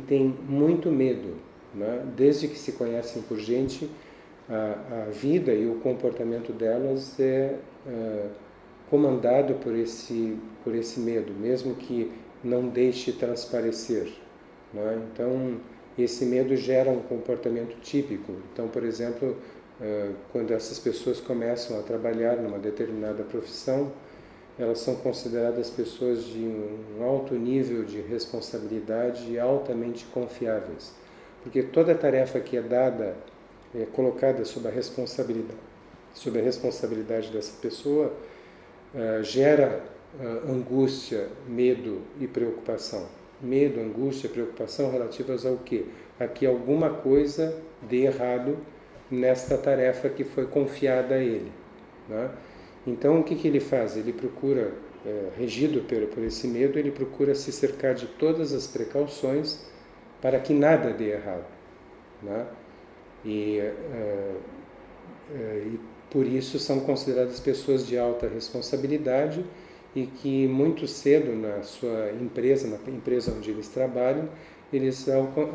têm muito medo, né? Desde que se conhecem por gente, a vida e o comportamento delas é comandado por esse medo, mesmo que não deixe transparecer, né? Então, esse medo gera um comportamento típico. Então, por exemplo, quando essas pessoas começam a trabalhar numa determinada profissão, elas são consideradas pessoas de um alto nível de responsabilidade e altamente confiáveis. Porque toda tarefa que é dada, é colocada sob a responsabilidade dessa pessoa, gera angústia, medo e preocupação. Medo, angústia e preocupação relativas ao quê? A que alguma coisa dê errado nesta tarefa que foi confiada a ele, né? Então, o que ele faz? Ele procura, regido por esse medo, ele procura se cercar de todas as precauções para que nada dê errado, né? E por isso são consideradas pessoas de alta responsabilidade e que muito cedo na sua empresa, na empresa onde eles trabalham, eles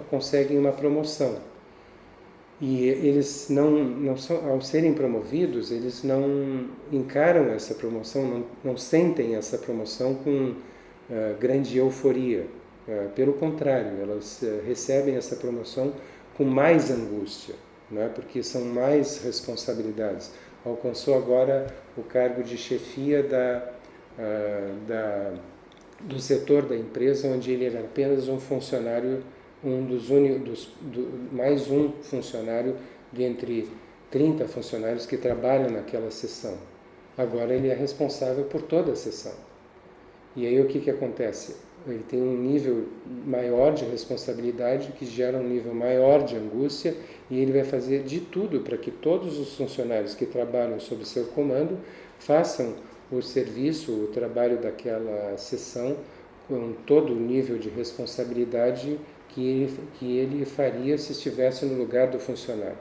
conseguem uma promoção. E eles ao serem promovidos, eles não encaram essa promoção, não sentem essa promoção com grande euforia. Pelo contrário, elas recebem essa promoção com mais angústia, né? Porque são mais responsabilidades. Alcançou agora o cargo de chefia do setor da empresa, onde ele era apenas um funcionário, mais um funcionário dentre 30 funcionários que trabalham naquela seção. Agora ele é responsável por toda a seção. E aí o que acontece? Ele tem um nível maior de responsabilidade que gera um nível maior de angústia, e ele vai fazer de tudo para que todos os funcionários que trabalham sob seu comando façam o serviço, o trabalho daquela seção com todo o nível de responsabilidade que ele faria se estivesse no lugar do funcionário.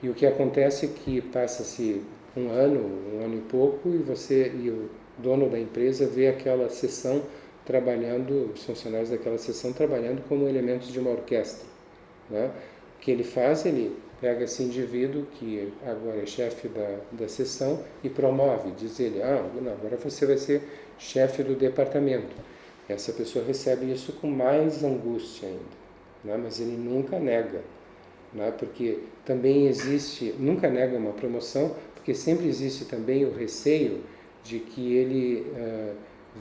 E o que acontece é que passa-se um ano e pouco, e o dono da empresa vê aquela seção trabalhando, os funcionários daquela seção trabalhando como elementos de uma orquestra, né? O que ele faz? Ele pega esse indivíduo que agora é chefe da seção e promove, diz ele, agora você vai ser chefe do departamento. Essa pessoa recebe isso com mais angústia ainda, né? Mas ele nunca nega, né? Porque também nunca nega uma promoção, porque sempre existe também o receio de que ele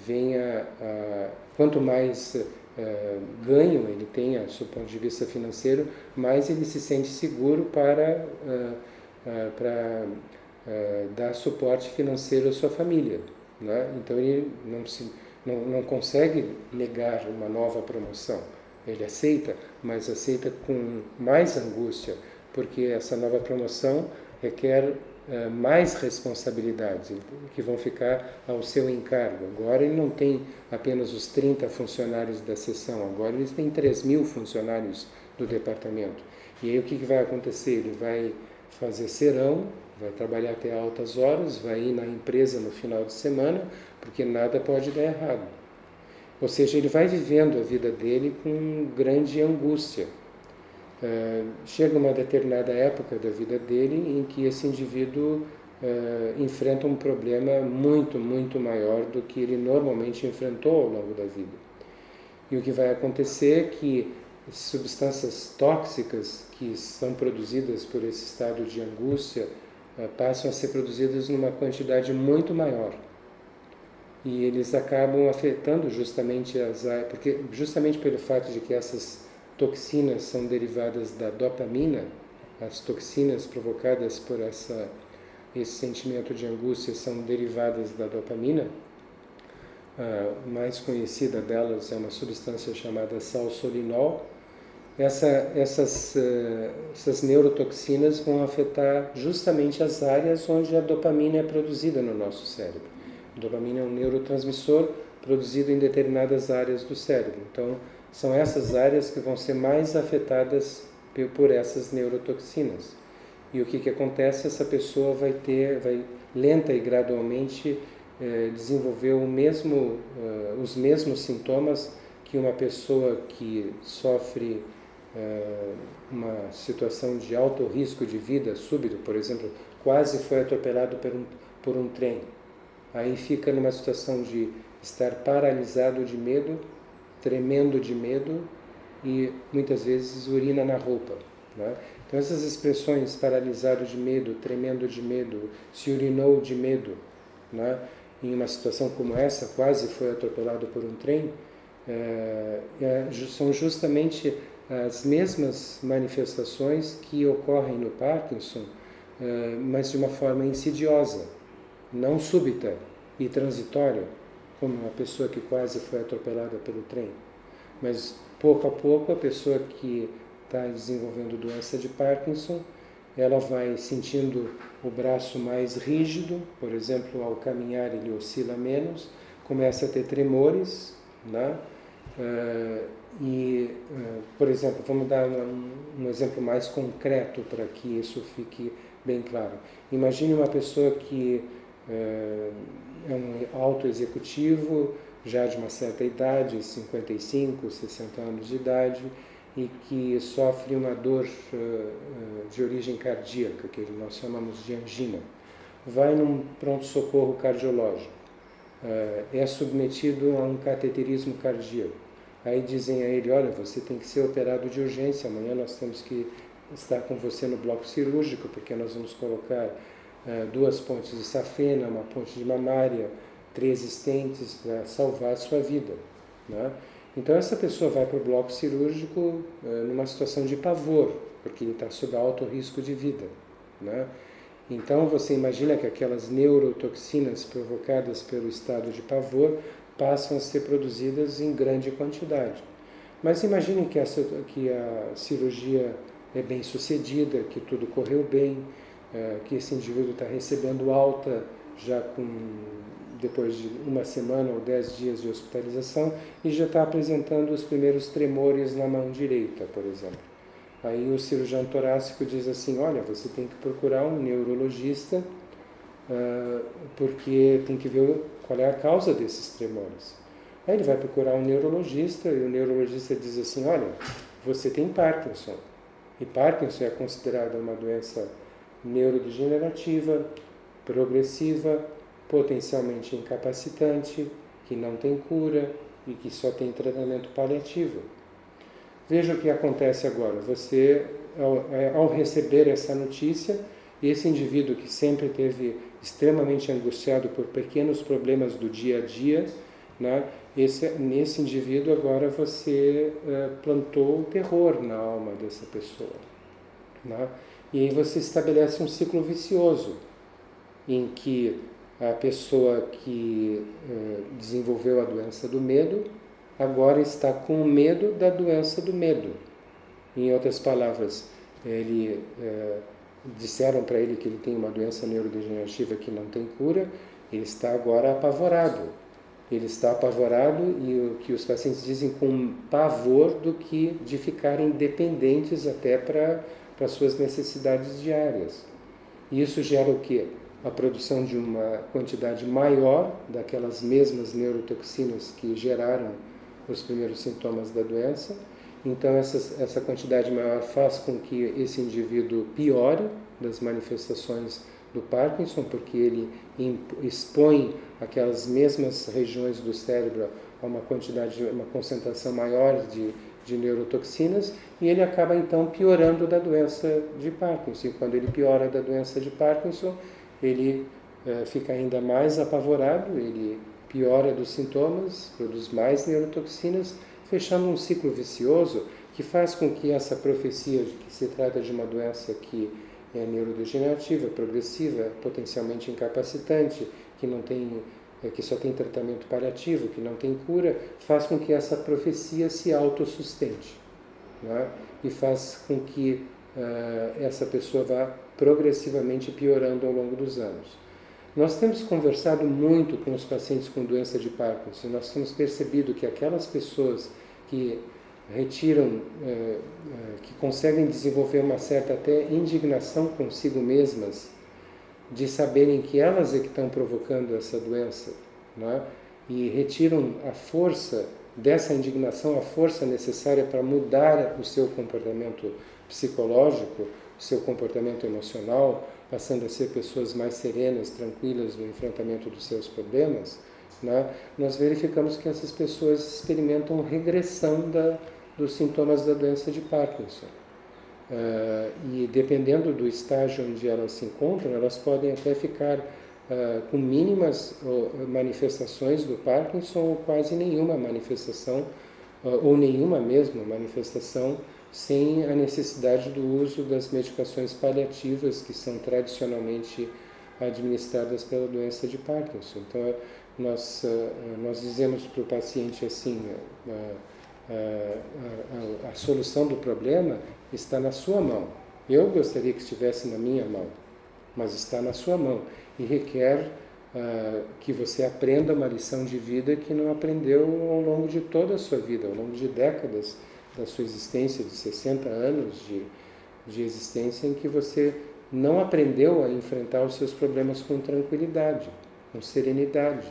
venha, quanto mais ganho ele tenha, do seu ponto de vista financeiro, mais ele se sente seguro para dar suporte financeiro à sua família, né? Então ele não consegue negar uma nova promoção. Ele aceita, mas aceita com mais angústia, porque essa nova promoção requer mais responsabilidades que vão ficar ao seu encargo. Agora ele não tem apenas os 30 funcionários da seção, agora eles têm 3.000 funcionários do departamento. E aí o que vai acontecer? Ele vai fazer serão, vai trabalhar até altas horas, vai ir na empresa no final de semana, porque nada pode dar errado. Ou seja, ele vai vivendo a vida dele com grande angústia. chega uma determinada época da vida dele em que esse indivíduo enfrenta um problema muito, muito maior do que ele normalmente enfrentou ao longo da vida. E o que vai acontecer é que substâncias tóxicas que são produzidas por esse estado de angústia passam a ser produzidas numa quantidade muito maior. E eles acabam afetando justamente porque justamente pelo fato de que essas toxinas são derivadas da dopamina, as toxinas provocadas por esse sentimento de angústia são derivadas da dopamina. A mais conhecida delas é uma substância chamada salsolinol. Essas neurotoxinas vão afetar justamente as áreas onde a dopamina é produzida no nosso cérebro. A dopamina é um neurotransmissor produzido em determinadas áreas do cérebro. Então, são essas áreas que vão ser mais afetadas por essas neurotoxinas. E o que acontece? Essa pessoa vai lenta e gradualmente desenvolver os mesmos sintomas que uma pessoa que sofre uma situação de alto risco de vida súbito, por exemplo, quase foi atropelado por um trem. Aí fica numa situação de estar paralisado de medo, tremendo de medo e muitas vezes urina na roupa, né? Então essas expressões, paralisado de medo, tremendo de medo, se urinou de medo, né? Em uma situação como essa, quase foi atropelado por um trem, são justamente as mesmas manifestações que ocorrem no Parkinson, mas de uma forma insidiosa, não súbita e transitória, como uma pessoa que quase foi atropelada pelo trem. Mas, pouco a pouco, a pessoa que está desenvolvendo doença de Parkinson, ela vai sentindo o braço mais rígido, por exemplo, ao caminhar ele oscila menos, começa a ter tremores, né? Por exemplo, vamos dar um exemplo mais concreto para que isso fique bem claro. Imagine uma pessoa que é um alto executivo, já de uma certa idade, 55, 60 anos de idade, e que sofre uma dor de origem cardíaca, que nós chamamos de angina. Vai num pronto-socorro cardiológico, é submetido a um cateterismo cardíaco. Aí dizem a ele, olha, você tem que ser operado de urgência, amanhã nós temos que estar com você no bloco cirúrgico, porque nós vamos colocar 2 pontes de safena, uma ponte de mamária, 3 stents para salvar a sua vida, né? Então essa pessoa vai para o bloco cirúrgico numa situação de pavor, porque ele está sob alto risco de vida, né? Então você imagina que aquelas neurotoxinas provocadas pelo estado de pavor passam a ser produzidas em grande quantidade. Mas imagine que a cirurgia é bem sucedida, que tudo correu bem, que esse indivíduo está recebendo alta já depois de 1 semana ou 10 dias de hospitalização e já está apresentando os primeiros tremores na mão direita, por exemplo. Aí o cirurgião torácico diz assim, olha, você tem que procurar um neurologista porque tem que ver qual é a causa desses tremores. Aí ele vai procurar um neurologista e o neurologista diz assim, olha, você tem Parkinson. E Parkinson é considerada uma doença neurodegenerativa, progressiva, potencialmente incapacitante, que não tem cura e que só tem tratamento paliativo. Veja o que acontece agora. Você, ao receber essa notícia, esse indivíduo que sempre esteve extremamente angustiado por pequenos problemas do dia a dia, né? Nesse indivíduo agora você plantou o terror na alma dessa pessoa, né? E aí você estabelece um ciclo vicioso, em que a pessoa que desenvolveu a doença do medo agora está com medo da doença do medo. Em outras palavras, disseram para ele que ele tem uma doença neurodegenerativa que não tem cura, ele está agora apavorado. Ele está apavorado e o que os pacientes dizem com pavor de ficarem dependentes até para suas necessidades diárias. E isso gera o quê? A produção de uma quantidade maior daquelas mesmas neurotoxinas que geraram os primeiros sintomas da doença, Então essa quantidade maior faz com que esse indivíduo piore das manifestações do Parkinson, porque ele expõe aquelas mesmas regiões do cérebro a uma concentração maior de neurotoxinas, e ele acaba então piorando da doença de Parkinson. E quando ele piora da doença de Parkinson, ele fica ainda mais apavorado, ele piora dos sintomas, produz mais neurotoxinas, fechando um ciclo vicioso que faz com que essa profecia de que se trata de uma doença que é neurodegenerativa, progressiva, potencialmente incapacitante, que só tem tratamento paliativo, que não tem cura, faz com que essa profecia se autossustente, né? E faz com que essa pessoa vá progressivamente piorando ao longo dos anos. Nós temos conversado muito com os pacientes com doença de Parkinson, nós temos percebido que aquelas pessoas que retiram, que conseguem desenvolver uma certa até indignação consigo mesmas, de saberem que elas é que estão provocando essa doença, né? E retiram a força dessa indignação, a força necessária para mudar o seu comportamento psicológico, o seu comportamento emocional, passando a ser pessoas mais serenas, tranquilas no enfrentamento dos seus problemas, né? Nós verificamos que essas pessoas experimentam regressão dos sintomas da doença de Parkinson. E dependendo do estágio onde elas se encontram, elas podem até ficar com mínimas manifestações do Parkinson ou quase nenhuma manifestação, ou nenhuma mesmo manifestação, sem a necessidade do uso das medicações paliativas que são tradicionalmente administradas pela doença de Parkinson. Então, nós dizemos para o paciente assim, a solução do problema está na sua mão. Eu gostaria que estivesse na minha mão, mas está na sua mão e requer que você aprenda uma lição de vida que não aprendeu ao longo de toda a sua vida, ao longo de décadas da sua existência, de 60 anos de existência, em que você não aprendeu a enfrentar os seus problemas com tranquilidade, com serenidade,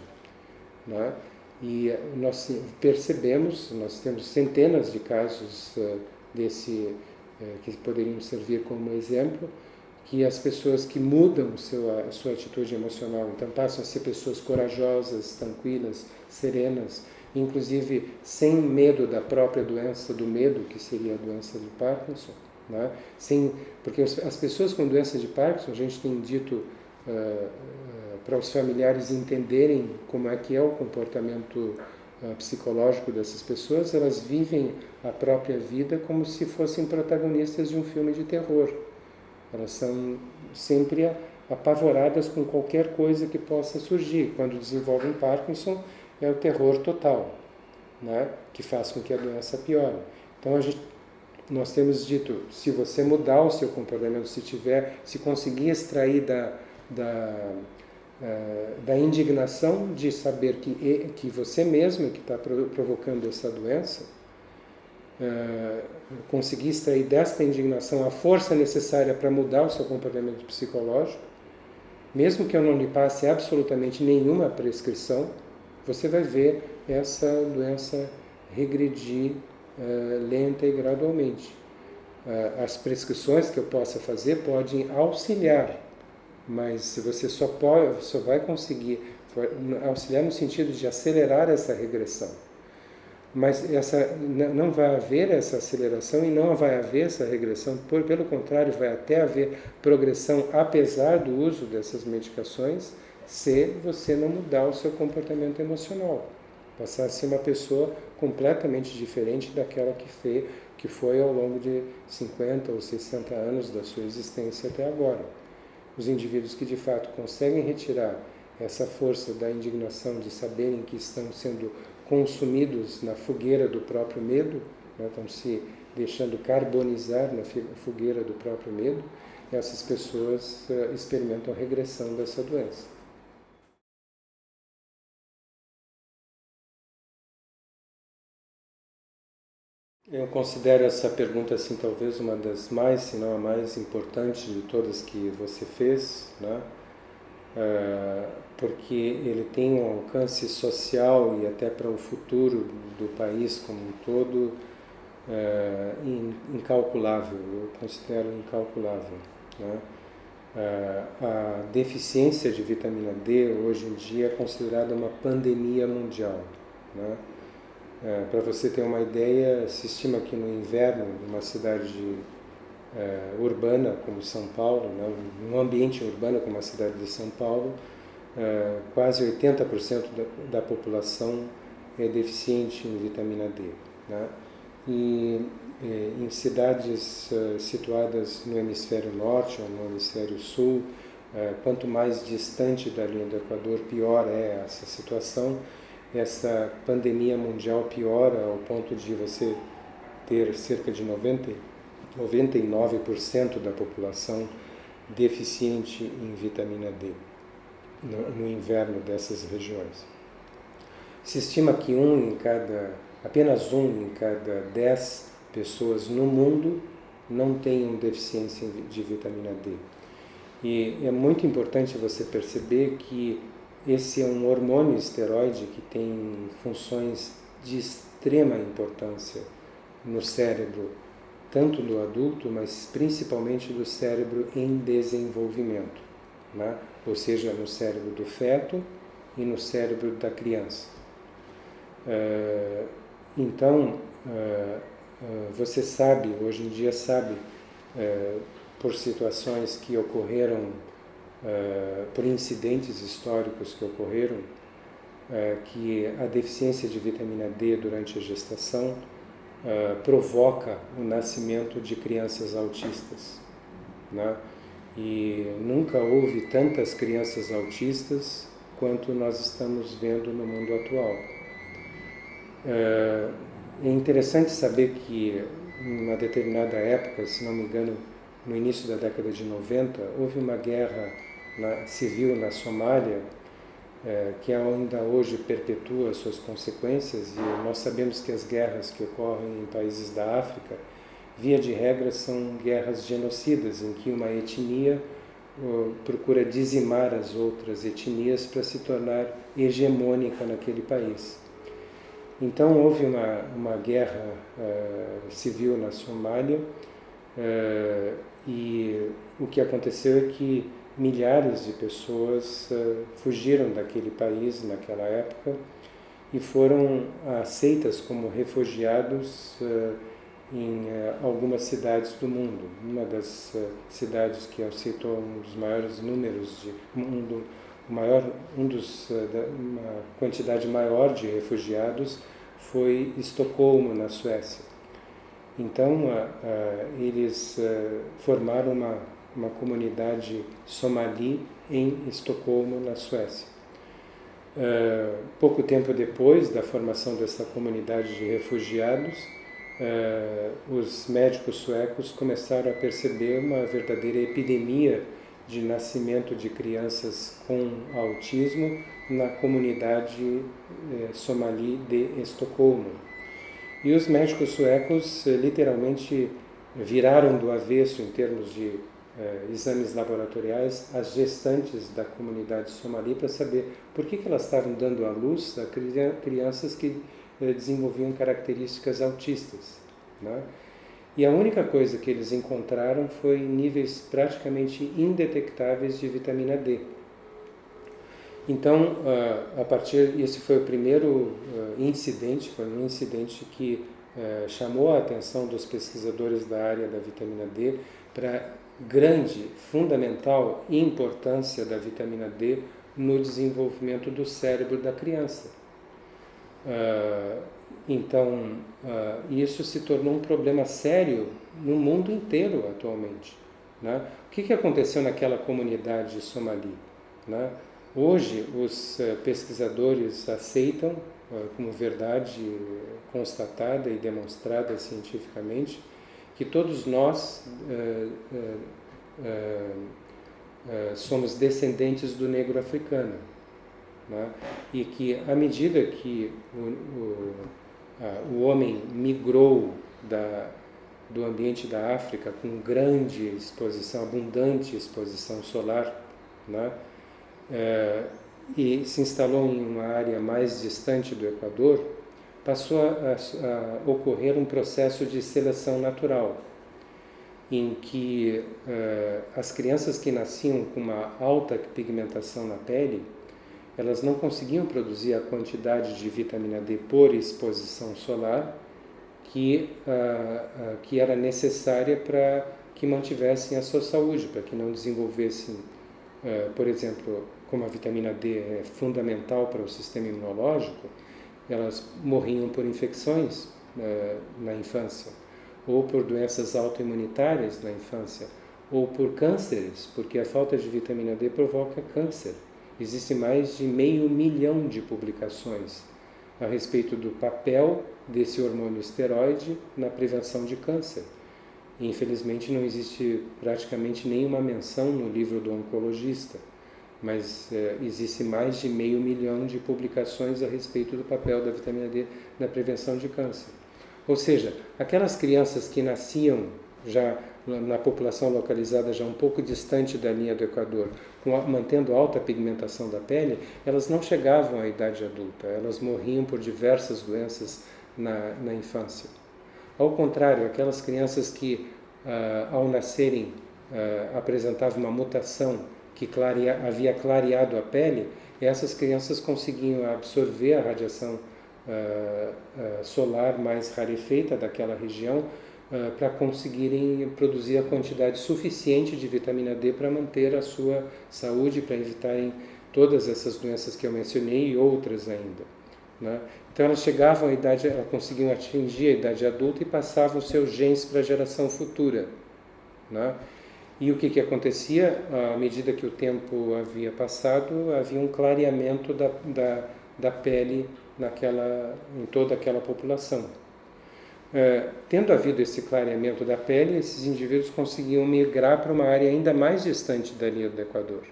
né? E nós percebemos, nós temos centenas de casos que poderiam servir como exemplo, que as pessoas que mudam a sua atitude emocional, então passam a ser pessoas corajosas, tranquilas, serenas, inclusive sem medo da própria doença, do medo que seria a doença de Parkinson, né? Porque as pessoas com doença de Parkinson, a gente tem dito para os familiares entenderem como é que é o comportamento psicológico dessas pessoas, elas vivem a própria vida como se fossem protagonistas de um filme de terror. Elas são sempre apavoradas com qualquer coisa que possa surgir. Quando desenvolvem Parkinson, é o terror total, né? Que faz com que a doença piore. Então, nós temos dito, se você mudar o seu comportamento, se conseguir extrair da indignação de saber que você mesmo é que está provocando essa doença, conseguir extrair desta indignação a força necessária para mudar o seu comportamento psicológico, mesmo que eu não lhe passe absolutamente nenhuma prescrição, você vai ver essa doença regredir lenta e gradualmente. As prescrições que eu possa fazer podem auxiliar, mas você só vai conseguir auxiliar no sentido de acelerar essa regressão. Mas não vai haver essa aceleração e não vai haver essa regressão, pelo contrário, vai até haver progressão apesar do uso dessas medicações, se você não mudar o seu comportamento emocional, passar a ser uma pessoa completamente diferente daquela que foi ao longo de 50 ou 60 anos da sua existência até agora. Os indivíduos que de fato conseguem retirar essa força da indignação de saberem que estão sendo consumidos na fogueira do próprio medo, né, estão se deixando carbonizar na fogueira do próprio medo, essas pessoas experimentam a regressão dessa doença. Eu considero essa pergunta assim talvez uma das mais, se não a mais importante de todas que você fez, né? Porque ele tem um alcance social e até para o futuro do país como um todo incalculável, eu considero incalculável, né? A deficiência de vitamina D hoje em dia é considerada uma pandemia mundial, né? Para você ter uma ideia, se estima que no inverno, numa cidade urbana como São Paulo, né, num ambiente urbano como a cidade de São Paulo, quase 80% da população é deficiente em vitamina D, né? E em cidades situadas no hemisfério norte ou no hemisfério sul, quanto mais distante da linha do Equador, pior é essa situação. Essa pandemia mundial piora ao ponto de você ter cerca de 99% da população deficiente em vitamina D no inverno dessas regiões. Se estima que apenas um em cada 10 pessoas no mundo não tenham deficiência de vitamina D. E é muito importante você perceber que esse é um hormônio esteroide que tem funções de extrema importância no cérebro, tanto do adulto, mas principalmente do cérebro em desenvolvimento, né? Ou seja, no cérebro do feto e no cérebro da criança. Então, você sabe, hoje em dia sabe, por situações que ocorreram, por incidentes históricos que ocorreram, que a deficiência de vitamina D durante a gestação provoca o nascimento de crianças autistas, né? E nunca houve tantas crianças autistas quanto nós estamos vendo no mundo atual. É interessante saber que em uma determinada época, se não me engano, no início da década de 90, houve uma guerra civil na Somália, que ainda hoje perpetua suas consequências, e nós sabemos que as guerras que ocorrem em países da África, via de regra, são guerras genocidas, em que uma etnia procura dizimar as outras etnias para se tornar hegemônica naquele país. Então houve uma guerra civil na Somália, e o que aconteceu é que milhares de pessoas fugiram daquele país naquela época e foram aceitas como refugiados em algumas cidades do mundo. Uma das cidades que aceitou um dos maiores números uma quantidade maior de refugiados foi Estocolmo, na Suécia. Então, eles formaram uma comunidade somali em Estocolmo, na Suécia. Pouco tempo depois da formação dessa comunidade de refugiados, os médicos suecos começaram a perceber uma verdadeira epidemia de nascimento de crianças com autismo na comunidade somali de Estocolmo. E os médicos suecos literalmente viraram do avesso, em termos de exames laboratoriais, as gestantes da comunidade somali para saber por que elas estavam dando à luz a crianças que desenvolviam características autistas, né? E a única coisa que eles encontraram foi níveis praticamente indetectáveis de vitamina D. Então, esse foi o primeiro incidente, foi um incidente que chamou a atenção dos pesquisadores da área da vitamina D para a grande, fundamental importância da vitamina D no desenvolvimento do cérebro da criança. Então, isso se tornou um problema sério no mundo inteiro atualmente, né? O que aconteceu naquela comunidade somali, né? Hoje, os pesquisadores aceitam como verdade constatada e demonstrada cientificamente que todos nós somos descendentes do negro africano, né? E que, à medida que o homem migrou do ambiente da África com grande exposição, abundante exposição solar, né? E se instalou em uma área mais distante do Equador, passou a ocorrer um processo de seleção natural, em que as crianças que nasciam com uma alta pigmentação na pele, elas não conseguiam produzir a quantidade de vitamina D por exposição solar que era necessária para que mantivessem a sua saúde, para que não desenvolvessem, por exemplo, como a vitamina D é fundamental para o sistema imunológico, elas morriam por infecções na infância, ou por doenças autoimunitárias na infância, ou por cânceres, porque a falta de vitamina D provoca câncer. Existem mais de 500 mil de publicações a respeito do papel desse hormônio esteroide na prevenção de câncer. E, infelizmente, não existe praticamente nenhuma menção no livro do oncologista, mas existe mais de 500 mil de publicações a respeito do papel da vitamina D na prevenção de câncer. Ou seja, aquelas crianças que nasciam já na população localizada já um pouco distante da linha do Equador, mantendo alta pigmentação da pele, elas não chegavam à idade adulta, elas morriam por diversas doenças na infância. Ao contrário, aquelas crianças que ao nascerem apresentavam uma mutação que havia clareado a pele, essas crianças conseguiam absorver a radiação solar mais rarefeita daquela região para conseguirem produzir a quantidade suficiente de vitamina D para manter a sua saúde, para evitarem todas essas doenças que eu mencionei e outras ainda, né? Então elas chegavam à idade, elas conseguiam atingir a idade adulta e passavam os seus genes para a geração futura, né? E o que acontecia? À medida que o tempo havia passado, havia um clareamento da pele em toda aquela população. Tendo havido esse clareamento da pele, esses indivíduos conseguiam migrar para uma área ainda mais distante da linha do Equador.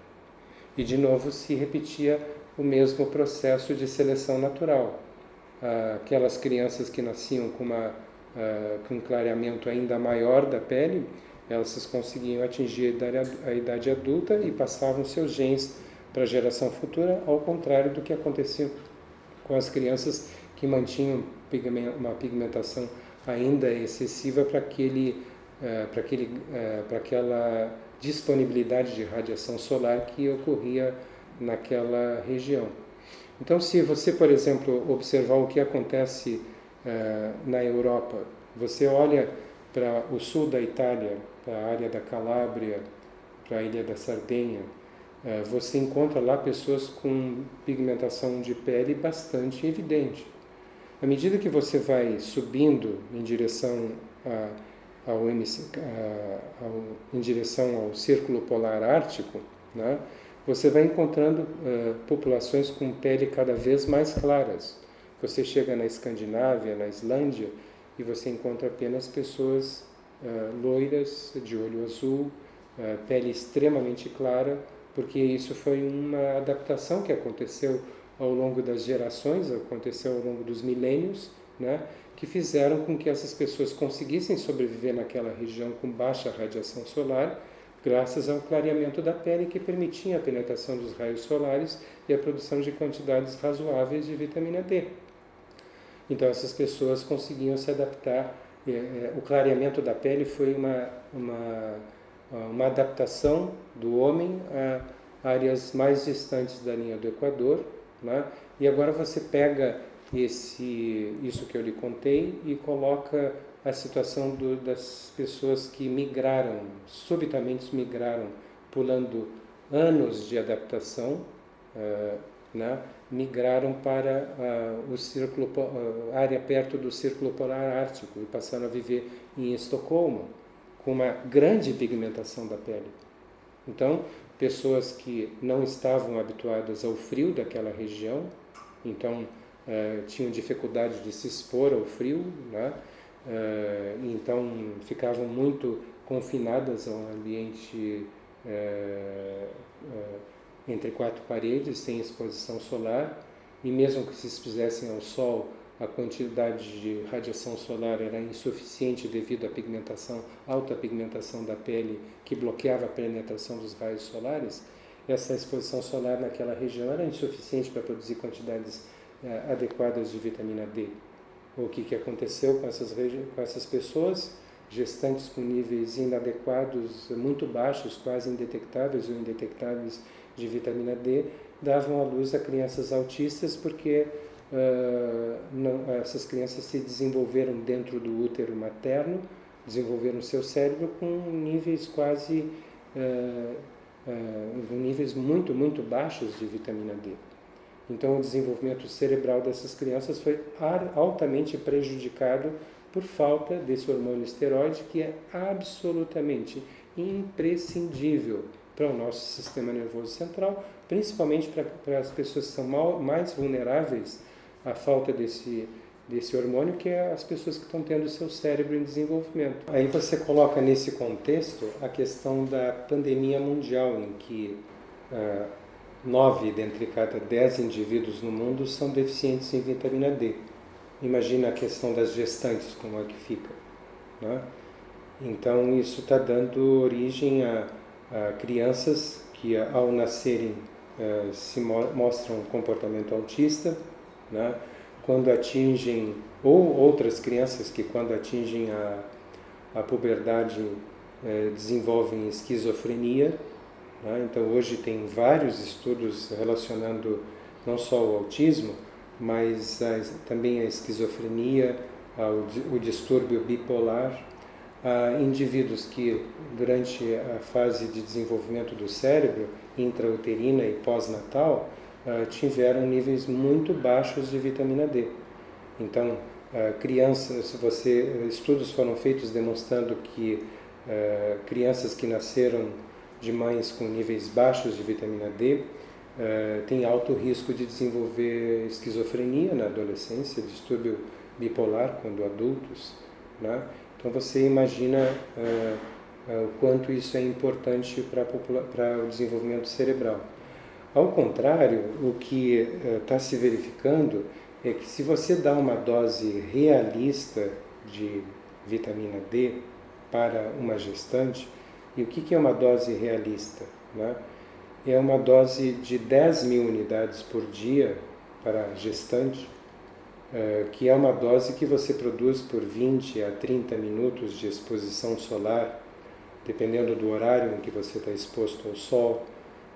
E de novo se repetia o mesmo processo de seleção natural. Aquelas crianças que nasciam com um clareamento ainda maior da pele, elas conseguiam atingir a idade adulta e passavam seus genes para a geração futura, ao contrário do que acontecia com as crianças que mantinham uma pigmentação ainda excessiva para aquela disponibilidade de radiação solar que ocorria naquela região. Então, se você, por exemplo, observar o que acontece na Europa, você olha para o sul da Itália, para a área da Calábria, para a ilha da Sardenha, você encontra lá pessoas com pigmentação de pele bastante evidente. À medida que você vai subindo em direção ao Círculo Polar Ártico, né, você vai encontrando populações com pele cada vez mais claras. Você chega na Escandinávia, na Islândia, e você encontra apenas pessoas loiras, de olho azul, pele extremamente clara, porque isso foi uma adaptação que aconteceu ao longo das gerações, aconteceu ao longo dos milênios, né, que fizeram com que essas pessoas conseguissem sobreviver naquela região com baixa radiação solar, graças ao clareamento da pele que permitia a penetração dos raios solares e a produção de quantidades razoáveis de vitamina D. Então essas pessoas conseguiam se adaptar. O clareamento da pele foi uma adaptação do homem a áreas mais distantes da linha do Equador, né? E agora você pega isso que eu lhe contei e coloca a situação das pessoas que subitamente migraram, pulando anos de adaptação, né? Migraram para a área perto do Círculo Polar Ártico e passaram a viver em Estocolmo, com uma grande pigmentação da pele. Então, pessoas que não estavam habituadas ao frio daquela região, então tinham dificuldade de se expor ao frio, né? Então ficavam muito confinadas a um ambiente entre quatro paredes, sem exposição solar, e mesmo que se expusessem ao sol, a quantidade de radiação solar era insuficiente devido à alta pigmentação da pele que bloqueava a penetração dos raios solares. Essa exposição solar naquela região era insuficiente para produzir quantidades adequadas de vitamina D. o que aconteceu com essas pessoas, gestantes com níveis inadequados, muito baixos, quase indetectáveis ou indetectáveis de vitamina D, davam à luz a crianças autistas porque essas crianças se desenvolveram dentro do útero materno, desenvolveram seu cérebro com níveis quase níveis muito baixos de vitamina D. Então o desenvolvimento cerebral dessas crianças foi altamente prejudicado por falta desse hormônio esteroide, que é absolutamente imprescindível para o nosso sistema nervoso central, principalmente para as pessoas que são mais vulneráveis à falta desse hormônio, que é as pessoas que estão tendo o seu cérebro em desenvolvimento. Aí você coloca nesse contexto a questão da pandemia mundial, em que 9 dentre cada 10 indivíduos no mundo são deficientes em vitamina D. Imagina a questão das gestantes, como é que fica, né? Então isso está dando origem a crianças que ao nascerem se mostram um comportamento autista, né? Quando atingem, ou outras crianças que quando atingem a puberdade desenvolvem esquizofrenia, né? Então hoje tem vários estudos relacionando não só o autismo, mas também a esquizofrenia, o distúrbio bipolar, indivíduos que durante a fase de desenvolvimento do cérebro, intrauterina e pós-natal, tiveram níveis muito baixos de vitamina D. Então, crianças, estudos foram feitos demonstrando que crianças que nasceram de mães com níveis baixos de vitamina D têm alto risco de desenvolver esquizofrenia na adolescência, distúrbio bipolar quando adultos, né? Então você imagina o quanto isso é importante para o desenvolvimento cerebral. Ao contrário, o que está se verificando é que se você dá uma dose realista de vitamina D para uma gestante, e o que é uma dose realista, né? É uma dose de 10.000 unidades por dia para a gestante, que é uma dose que você produz por 20 a 30 minutos de exposição solar, dependendo do horário em que você está exposto ao sol,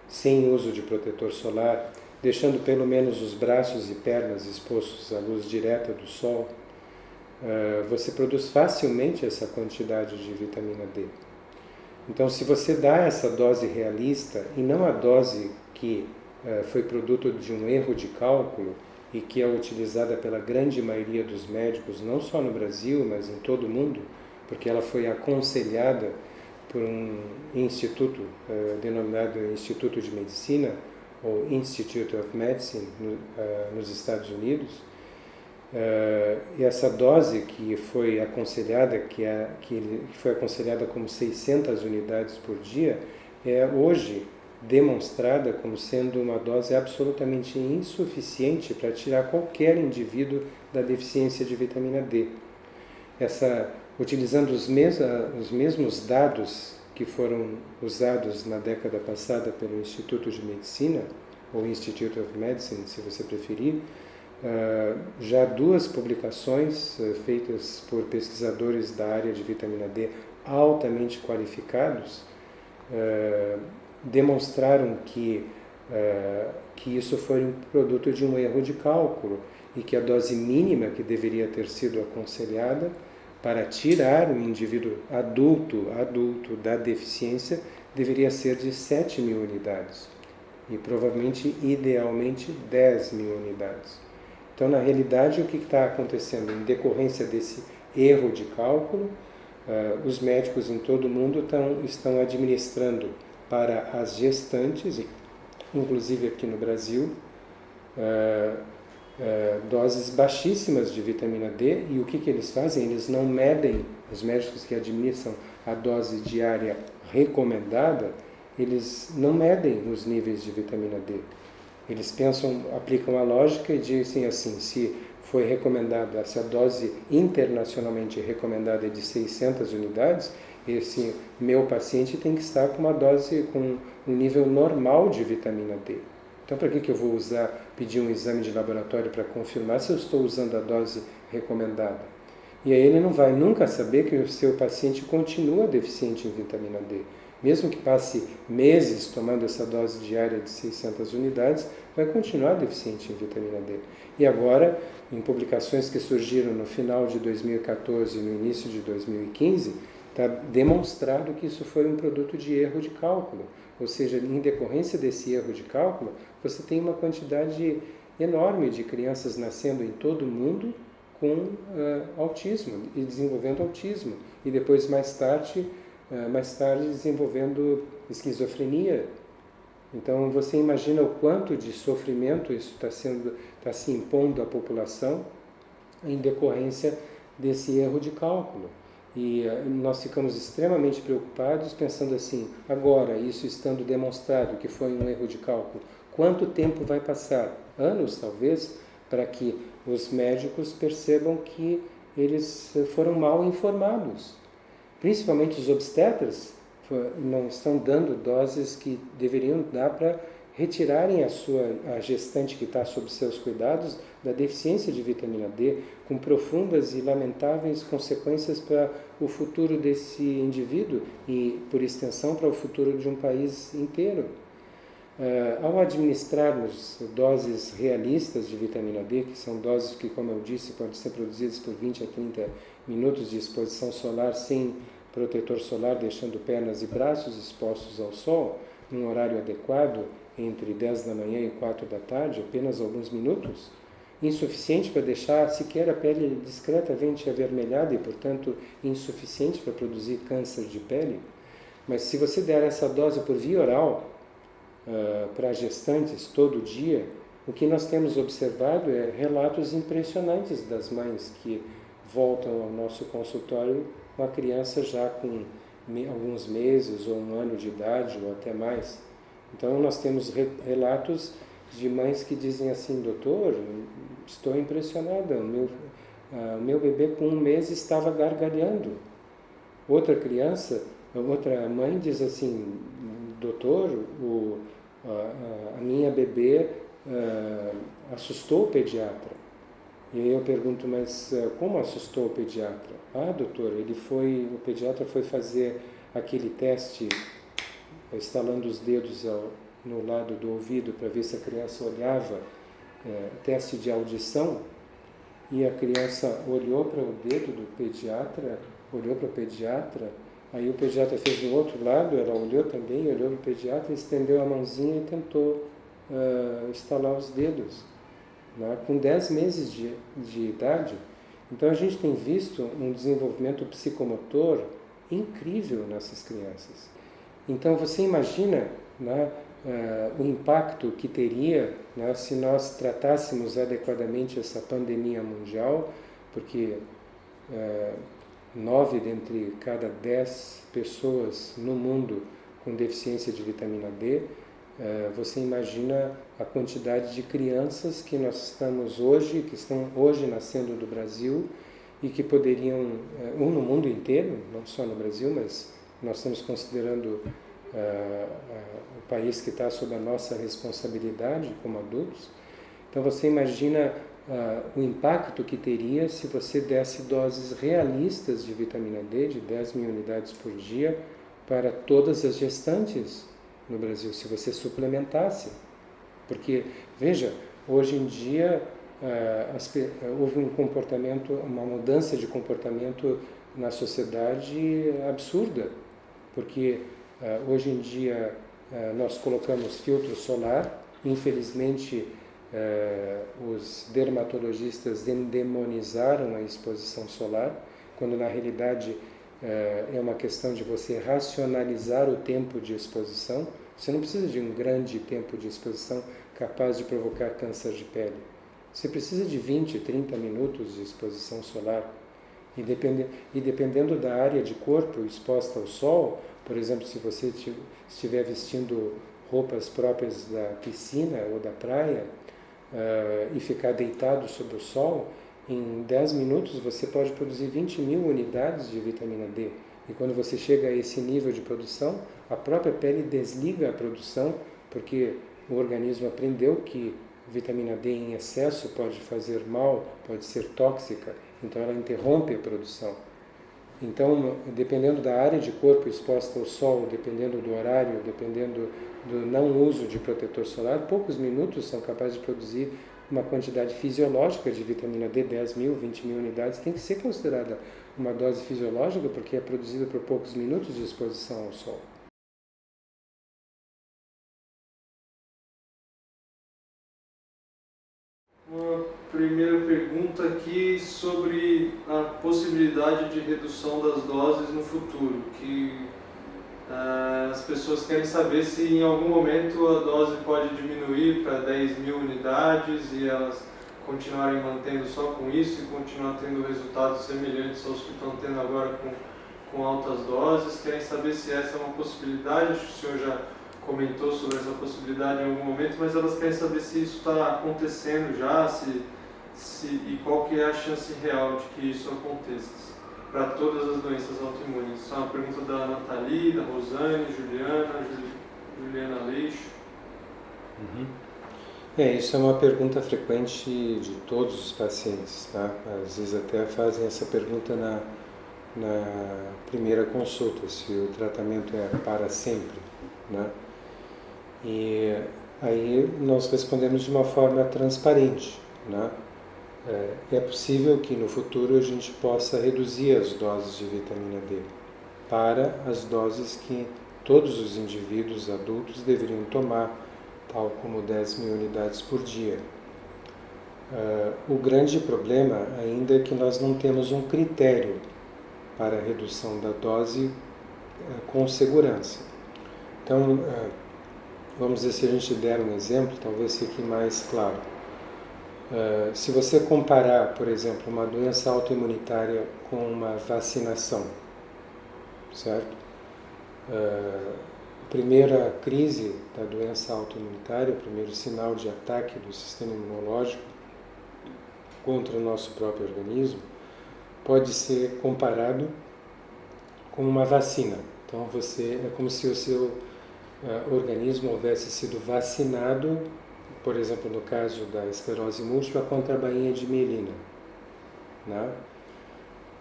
sem uso de protetor solar, deixando pelo menos os braços e pernas expostos à luz direta do sol. Você produz facilmente essa quantidade de vitamina D. Então, se você dá essa dose realista, e não a dose que foi produto de um erro de cálculo e que é utilizada pela grande maioria dos médicos, não só no Brasil, mas em todo o mundo, porque ela foi aconselhada por um instituto denominado Instituto de Medicina, ou Institute of Medicine, nos Estados Unidos. E essa dose que foi aconselhada, que foi aconselhada como 600 unidades por dia, é hoje demonstrada como sendo uma dose absolutamente insuficiente para tirar qualquer indivíduo da deficiência de vitamina D. Utilizando os mesmos dados que foram usados na década passada pelo Instituto de Medicina, ou Institute of Medicine, se você preferir, já 2 publicações feitas por pesquisadores da área de vitamina D altamente qualificados demonstraram que isso foi um produto de um erro de cálculo e que a dose mínima que deveria ter sido aconselhada para tirar o indivíduo adulto da deficiência deveria ser de 7.000 unidades e provavelmente, idealmente, 10.000 unidades. Então, na realidade, o que está acontecendo? Em decorrência desse erro de cálculo, os médicos em todo o mundo estão administrando para as gestantes, inclusive aqui no Brasil, doses baixíssimas de vitamina D. E o que eles fazem? Eles não medem, os médicos que administram a dose diária recomendada, eles não medem os níveis de vitamina D. Eles aplicam a lógica e dizem assim: se foi recomendada, se a dose internacionalmente recomendada é de 600 unidades, esse meu paciente tem que estar com uma dose, com um nível normal de vitamina D. Então, para que eu vou pedir um exame de laboratório para confirmar se eu estou usando a dose recomendada? E aí ele não vai nunca saber que o seu paciente continua deficiente em vitamina D. Mesmo que passe meses tomando essa dose diária de 600 unidades, vai continuar deficiente em vitamina D. E agora, em publicações que surgiram no final de 2014 e no início de 2015, está demonstrado que isso foi um produto de erro de cálculo. Ou seja, em decorrência desse erro de cálculo, você tem uma quantidade enorme de crianças nascendo em todo o mundo com autismo e desenvolvendo autismo. E depois, mais tarde, desenvolvendo esquizofrenia. Então, você imagina o quanto de sofrimento isso está se impondo à população em decorrência desse erro de cálculo. E nós ficamos extremamente preocupados pensando assim, agora, isso estando demonstrado que foi um erro de cálculo, quanto tempo vai passar? Anos, talvez, para que os médicos percebam que eles foram mal informados. Principalmente os obstetras não estão dando doses que deveriam dar para retirarem a gestante que está sob seus cuidados da deficiência de vitamina D, com profundas e lamentáveis consequências para o futuro desse indivíduo e, por extensão, para o futuro de um país inteiro. Ao administrarmos doses realistas de vitamina D, que são doses que, como eu disse, podem ser produzidas por 20 a 30 minutos de exposição solar sem protetor solar, deixando pernas e braços expostos ao sol, num horário adequado, entre 10 da manhã e 4 da tarde, apenas alguns minutos, insuficiente para deixar sequer a pele discretamente avermelhada e, portanto, insuficiente para produzir câncer de pele. Mas se você der essa dose por via oral para gestantes todo dia, o que nós temos observado é relatos impressionantes das mães que voltam ao nosso consultório com a criança já com alguns meses ou um ano de idade ou até mais. Então nós temos relatos de mães que dizem assim, doutor, estou impressionada, o meu bebê com 1 mês estava gargalhando. Outra mãe diz assim, doutor, a minha bebê assustou o pediatra. E aí eu pergunto, mas como assustou o pediatra? Doutor, o pediatra foi fazer aquele teste, estalando os dedos no lado do ouvido para ver se a criança olhava, teste de audição, e a criança olhou para o dedo do pediatra, aí o pediatra fez do outro lado, ela olhou também, olhou para o pediatra, estendeu a mãozinha e tentou estalar os dedos, né, com 10 meses de idade. Então a gente tem visto um desenvolvimento psicomotor incrível nessas crianças. Então você imagina, né, o impacto que teria, né, se nós tratássemos adequadamente essa pandemia mundial, porque 9 dentre cada 10 pessoas no mundo com deficiência de vitamina D, você imagina a quantidade de crianças que que estão hoje nascendo do Brasil e que poderiam, no mundo inteiro, não só no Brasil, mas nós estamos considerando o país que está sob a nossa responsabilidade como adultos. Então você imagina o impacto que teria se você desse doses realistas de vitamina D, de 10 mil unidades por dia, para todas as gestantes no Brasil, se você suplementasse. Porque, veja, hoje em dia houve uma mudança de comportamento na sociedade absurda, porque hoje em dia nós colocamos filtro solar, infelizmente os dermatologistas endemonizaram a exposição solar, quando na realidade é uma questão de você racionalizar o tempo de exposição. Você não precisa de um grande tempo de exposição capaz de provocar câncer de pele. Você precisa de 20, 30 minutos de exposição solar. E dependendo da área de corpo exposta ao sol, por exemplo, se você estiver vestindo roupas próprias da piscina ou da praia e ficar deitado sob o sol, em 10 minutos você pode produzir 20 mil unidades de vitamina D. E quando você chega a esse nível de produção, a própria pele desliga a produção, porque o organismo aprendeu que vitamina D em excesso pode fazer mal, pode ser tóxica, então ela interrompe a produção. Então, dependendo da área de corpo exposta ao sol, dependendo do horário, dependendo do não uso de protetor solar, poucos minutos são capazes de produzir uma quantidade fisiológica de vitamina D, 10.000, 20.000 unidades, tem que ser considerada uma dose fisiológica porque é produzida por poucos minutos de exposição ao sol. Uma primeira pergunta aqui sobre a possibilidade de redução das doses no futuro, que as pessoas querem saber se em algum momento a dose pode diminuir para 10.000 unidades e elas continuarem mantendo só com isso e continuar tendo resultados semelhantes aos que estão tendo agora com altas doses. Querem saber se essa é uma possibilidade. Acho que o senhor já comentou sobre essa possibilidade em algum momento, mas elas querem saber se isso está acontecendo já, e qual que é a chance real de que isso aconteça para todas as doenças autoimunes. Isso é uma pergunta da Nathalie, da Rosane, Juliana Leixo. Isso é uma pergunta frequente de todos os pacientes, tá? Às vezes até fazem essa pergunta na primeira consulta, se o tratamento é para sempre, né? E aí nós respondemos de uma forma transparente, né? É possível que no futuro a gente possa reduzir as doses de vitamina D para as doses que todos os indivíduos adultos deveriam tomar, tal como 10.000 unidades por dia. O grande problema ainda é que nós não temos um critério para a redução da dose com segurança. Então, vamos dizer, se a gente der um exemplo, talvez fique mais claro. Se você comparar, por exemplo, uma doença autoimunitária com uma vacinação, certo? A primeira crise da doença autoimunitária, o primeiro sinal de ataque do sistema imunológico contra o nosso próprio organismo, pode ser comparado com uma vacina. Então, é como se o seu organismo houvesse sido vacinado, por exemplo, no caso da esclerose múltipla, contra a bainha de mielina, né?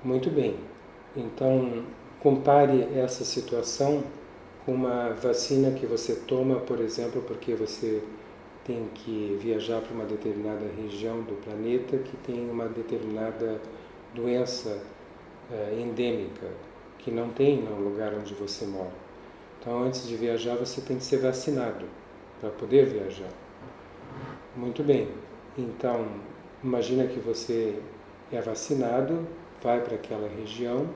Muito bem. Então, compare essa situação com uma vacina que você toma, por exemplo, porque você tem que viajar para uma determinada região do planeta que tem uma determinada doença endêmica, que não tem no lugar onde você mora. Então, antes de viajar, você tem que ser vacinado para poder viajar. Muito bem. Então, imagina que você é vacinado, vai para aquela região,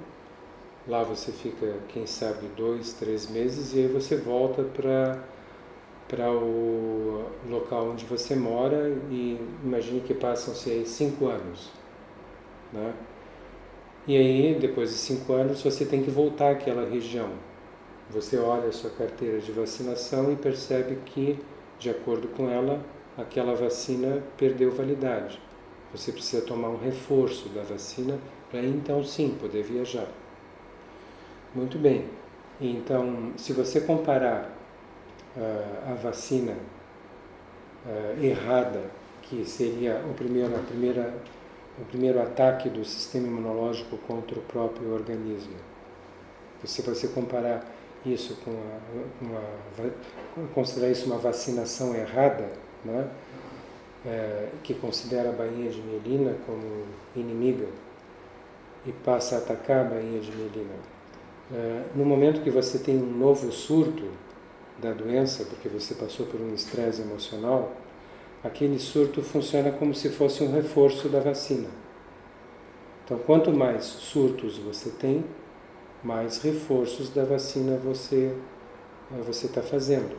lá você fica, quem sabe, 2, 3 meses e aí você volta para o local onde você mora e imagine que passam-se aí 5 anos, né? E aí, depois de 5 anos, você tem que voltar àquela região. Você olha a sua carteira de vacinação e percebe que, de acordo com ela, aquela vacina perdeu validade. Você precisa tomar um reforço da vacina para então sim poder viajar. Muito bem. Então, se você comparar a vacina errada, que seria o primeiro ataque do sistema imunológico contra o próprio organismo, se você comparar isso considerar isso uma vacinação errada, né? Que considera a bainha de mielina como inimiga e passa a atacar a bainha de mielina. No momento que você tem um novo surto da doença, porque você passou por um estresse emocional, aquele surto funciona como se fosse um reforço da vacina. Então, quanto mais surtos você tem, mais reforços da vacina você está fazendo.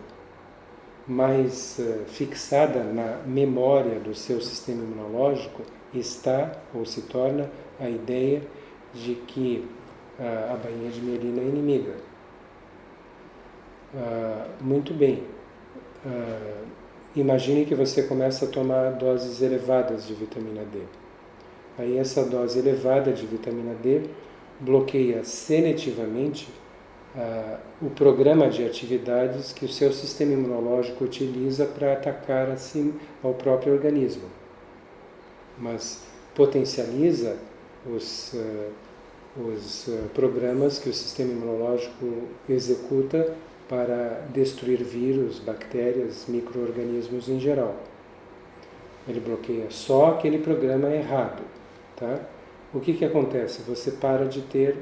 Mais fixada na memória do seu sistema imunológico está ou se torna a ideia de que a bainha de mielina é inimiga. Muito bem. Imagine que você começa a tomar doses elevadas de vitamina D. Aí essa dose elevada de vitamina D bloqueia seletivamente o programa de atividades que o seu sistema imunológico utiliza para atacar assim ao próprio organismo, mas potencializa os programas que o sistema imunológico executa para destruir vírus, bactérias, micro-organismos em geral. Ele bloqueia só aquele programa errado, tá? O que acontece? Você para de ter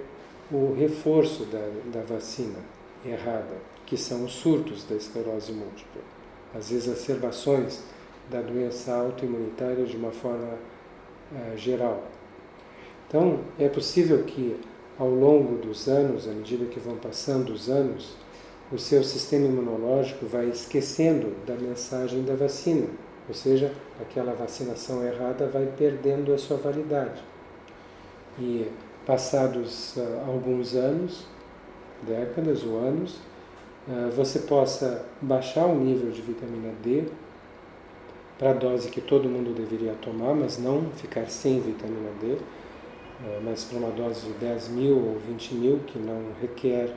o reforço da vacina errada, que são os surtos da esclerose múltipla, as exacerbações da doença autoimunitária de uma forma geral. Então, é possível que ao longo dos anos, à medida que vão passando os anos, o seu sistema imunológico vai esquecendo da mensagem da vacina, ou seja, aquela vacinação errada vai perdendo a sua validade. E passados alguns anos, décadas ou anos, você possa baixar o nível de vitamina D para a dose que todo mundo deveria tomar, mas não ficar sem vitamina D, mas para uma dose de 10 mil ou 20 mil, que não requer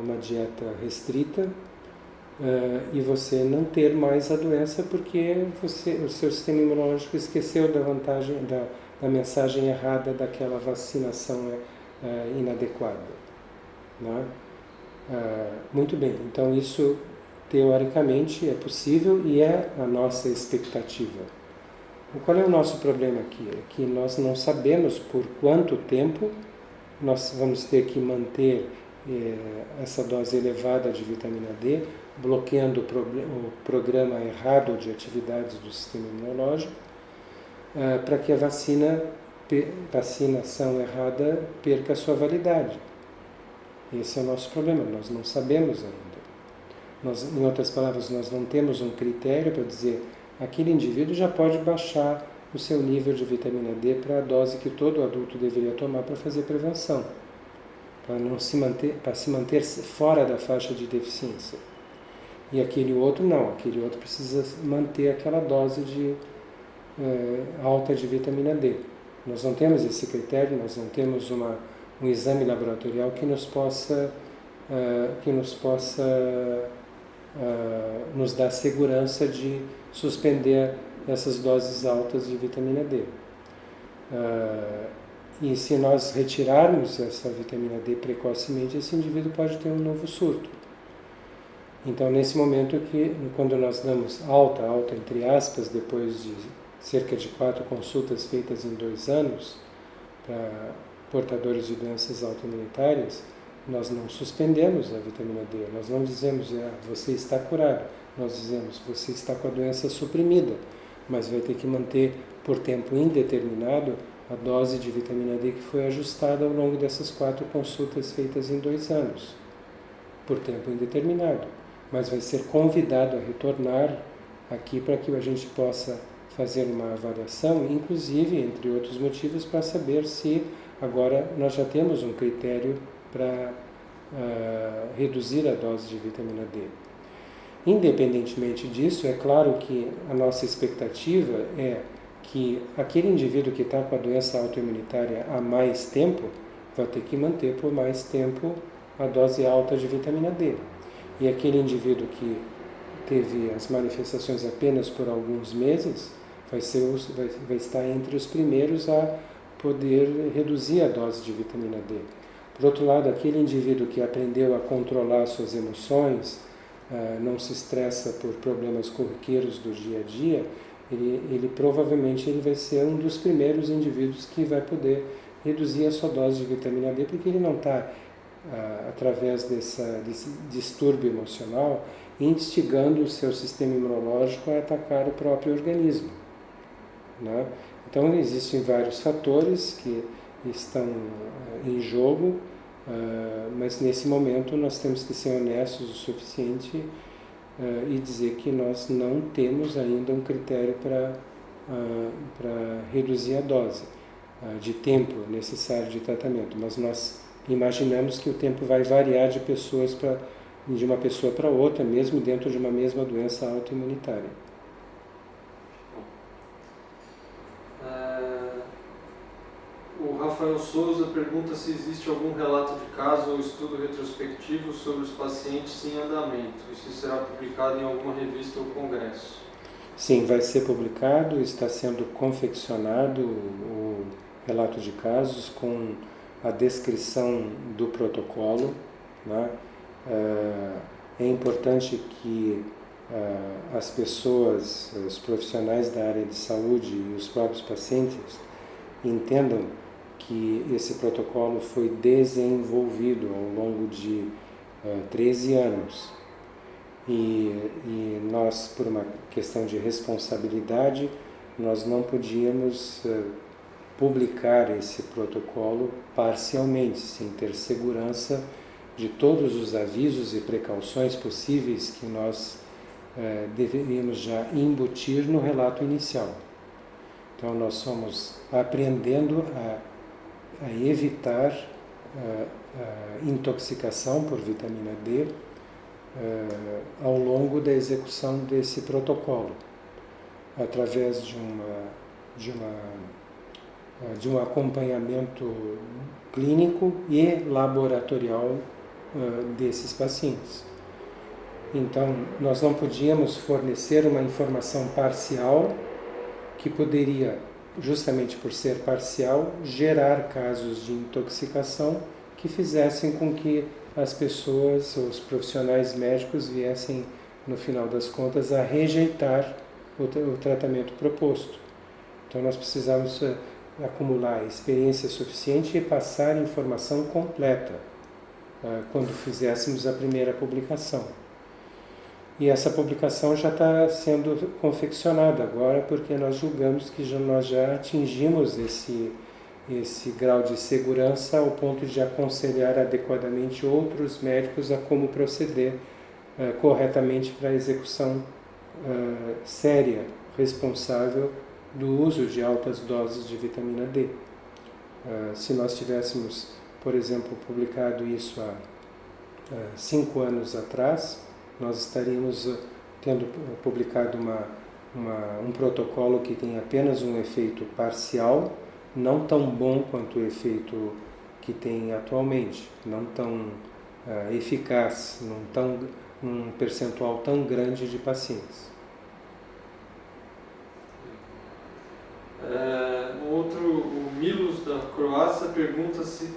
uma dieta restrita, e você não ter mais a doença porque o seu sistema imunológico esqueceu da vantagem, da mensagem errada daquela vacinação inadequada. Né? Muito bem, então isso teoricamente é possível e é a nossa expectativa. Qual é o nosso problema aqui? É que nós não sabemos por quanto tempo nós vamos ter que manter essa dose elevada de vitamina D, bloqueando o programa errado de atividades do sistema imunológico, para que a vacinação errada perca a sua validade. Esse é o nosso problema, nós não sabemos ainda. Em outras palavras, nós não temos um critério para dizer aquele indivíduo já pode baixar o seu nível de vitamina D para a dose que todo adulto deveria tomar para fazer prevenção, para se manter fora da faixa de deficiência. E aquele outro não, aquele outro precisa manter aquela dose alta de vitamina D. Nós não temos esse critério, nós não temos um exame laboratorial que nos possa nos dar segurança de suspender essas doses altas de vitamina D. E se nós retirarmos essa vitamina D precocemente, esse indivíduo pode ter um novo surto. Então, nesse momento quando nós damos alta entre aspas, depois de cerca de 4 consultas feitas em 2 anos, para portadores de doenças autoimunitárias, nós não suspendemos a vitamina D, nós não dizemos, você está curado, nós dizemos, você está com a doença suprimida, mas vai ter que manter por tempo indeterminado a dose de vitamina D que foi ajustada ao longo dessas 4 consultas feitas em 2 anos, por tempo indeterminado, mas vai ser convidado a retornar aqui para que a gente possa fazer uma avaliação, inclusive, entre outros motivos, para saber se agora nós já temos um critério para reduzir a dose de vitamina D. Independentemente disso, é claro que a nossa expectativa é que aquele indivíduo que está com a doença autoimunitária há mais tempo vai ter que manter por mais tempo a dose alta de vitamina D. E aquele indivíduo que teve as manifestações apenas por alguns meses vai estar entre os primeiros a poder reduzir a dose de vitamina D. Por outro lado, aquele indivíduo que aprendeu a controlar suas emoções, não se estressa por problemas corriqueiros do dia a dia, ele provavelmente vai ser um dos primeiros indivíduos que vai poder reduzir a sua dose de vitamina D, porque ele não está, através desse distúrbio emocional, instigando o seu sistema imunológico a atacar o próprio organismo. Né? Então, existem vários fatores que estão em jogo, mas nesse momento nós temos que ser honestos o suficiente e dizer que nós não temos ainda um critério para reduzir a dose de tempo necessário de tratamento, mas nós imaginamos que o tempo vai variar de uma pessoa para outra, mesmo dentro de uma mesma doença autoimunitária. O Rafael Souza pergunta se existe algum relato de caso ou estudo retrospectivo sobre os pacientes em andamento e se será publicado em alguma revista ou congresso. Sim, vai ser publicado, está sendo confeccionado o relato de casos com a descrição do protocolo, né? É importante que as pessoas, os profissionais da área de saúde e os próprios pacientes entendam que esse protocolo foi desenvolvido ao longo de 13 anos. E nós, por uma questão de responsabilidade, nós não podíamos publicar esse protocolo parcialmente, sem ter segurança de todos os avisos e precauções possíveis que nós deveríamos já embutir no relato inicial. Então nós somos aprendendo a evitar a intoxicação por vitamina D ao longo da execução desse protocolo, através de um acompanhamento clínico e laboratorial desses pacientes. Então, nós não podíamos fornecer uma informação parcial que poderia, justamente por ser parcial, gerar casos de intoxicação que fizessem com que as pessoas, os profissionais médicos viessem, no final das contas, a rejeitar o tratamento proposto. Então nós precisamos acumular experiência suficiente e passar informação completa quando fizéssemos a primeira publicação. E essa publicação já está sendo confeccionada agora, porque nós julgamos que nós já atingimos esse grau de segurança ao ponto de aconselhar adequadamente outros médicos a como proceder corretamente para a execução séria, responsável do uso de altas doses de vitamina D. Se nós tivéssemos, por exemplo, publicado isso há 5 anos atrás, nós estaríamos tendo publicado um protocolo que tem apenas um efeito parcial, não tão bom quanto o efeito que tem atualmente, não tão eficaz, num percentual tão grande de pacientes. O Milos da Croácia pergunta se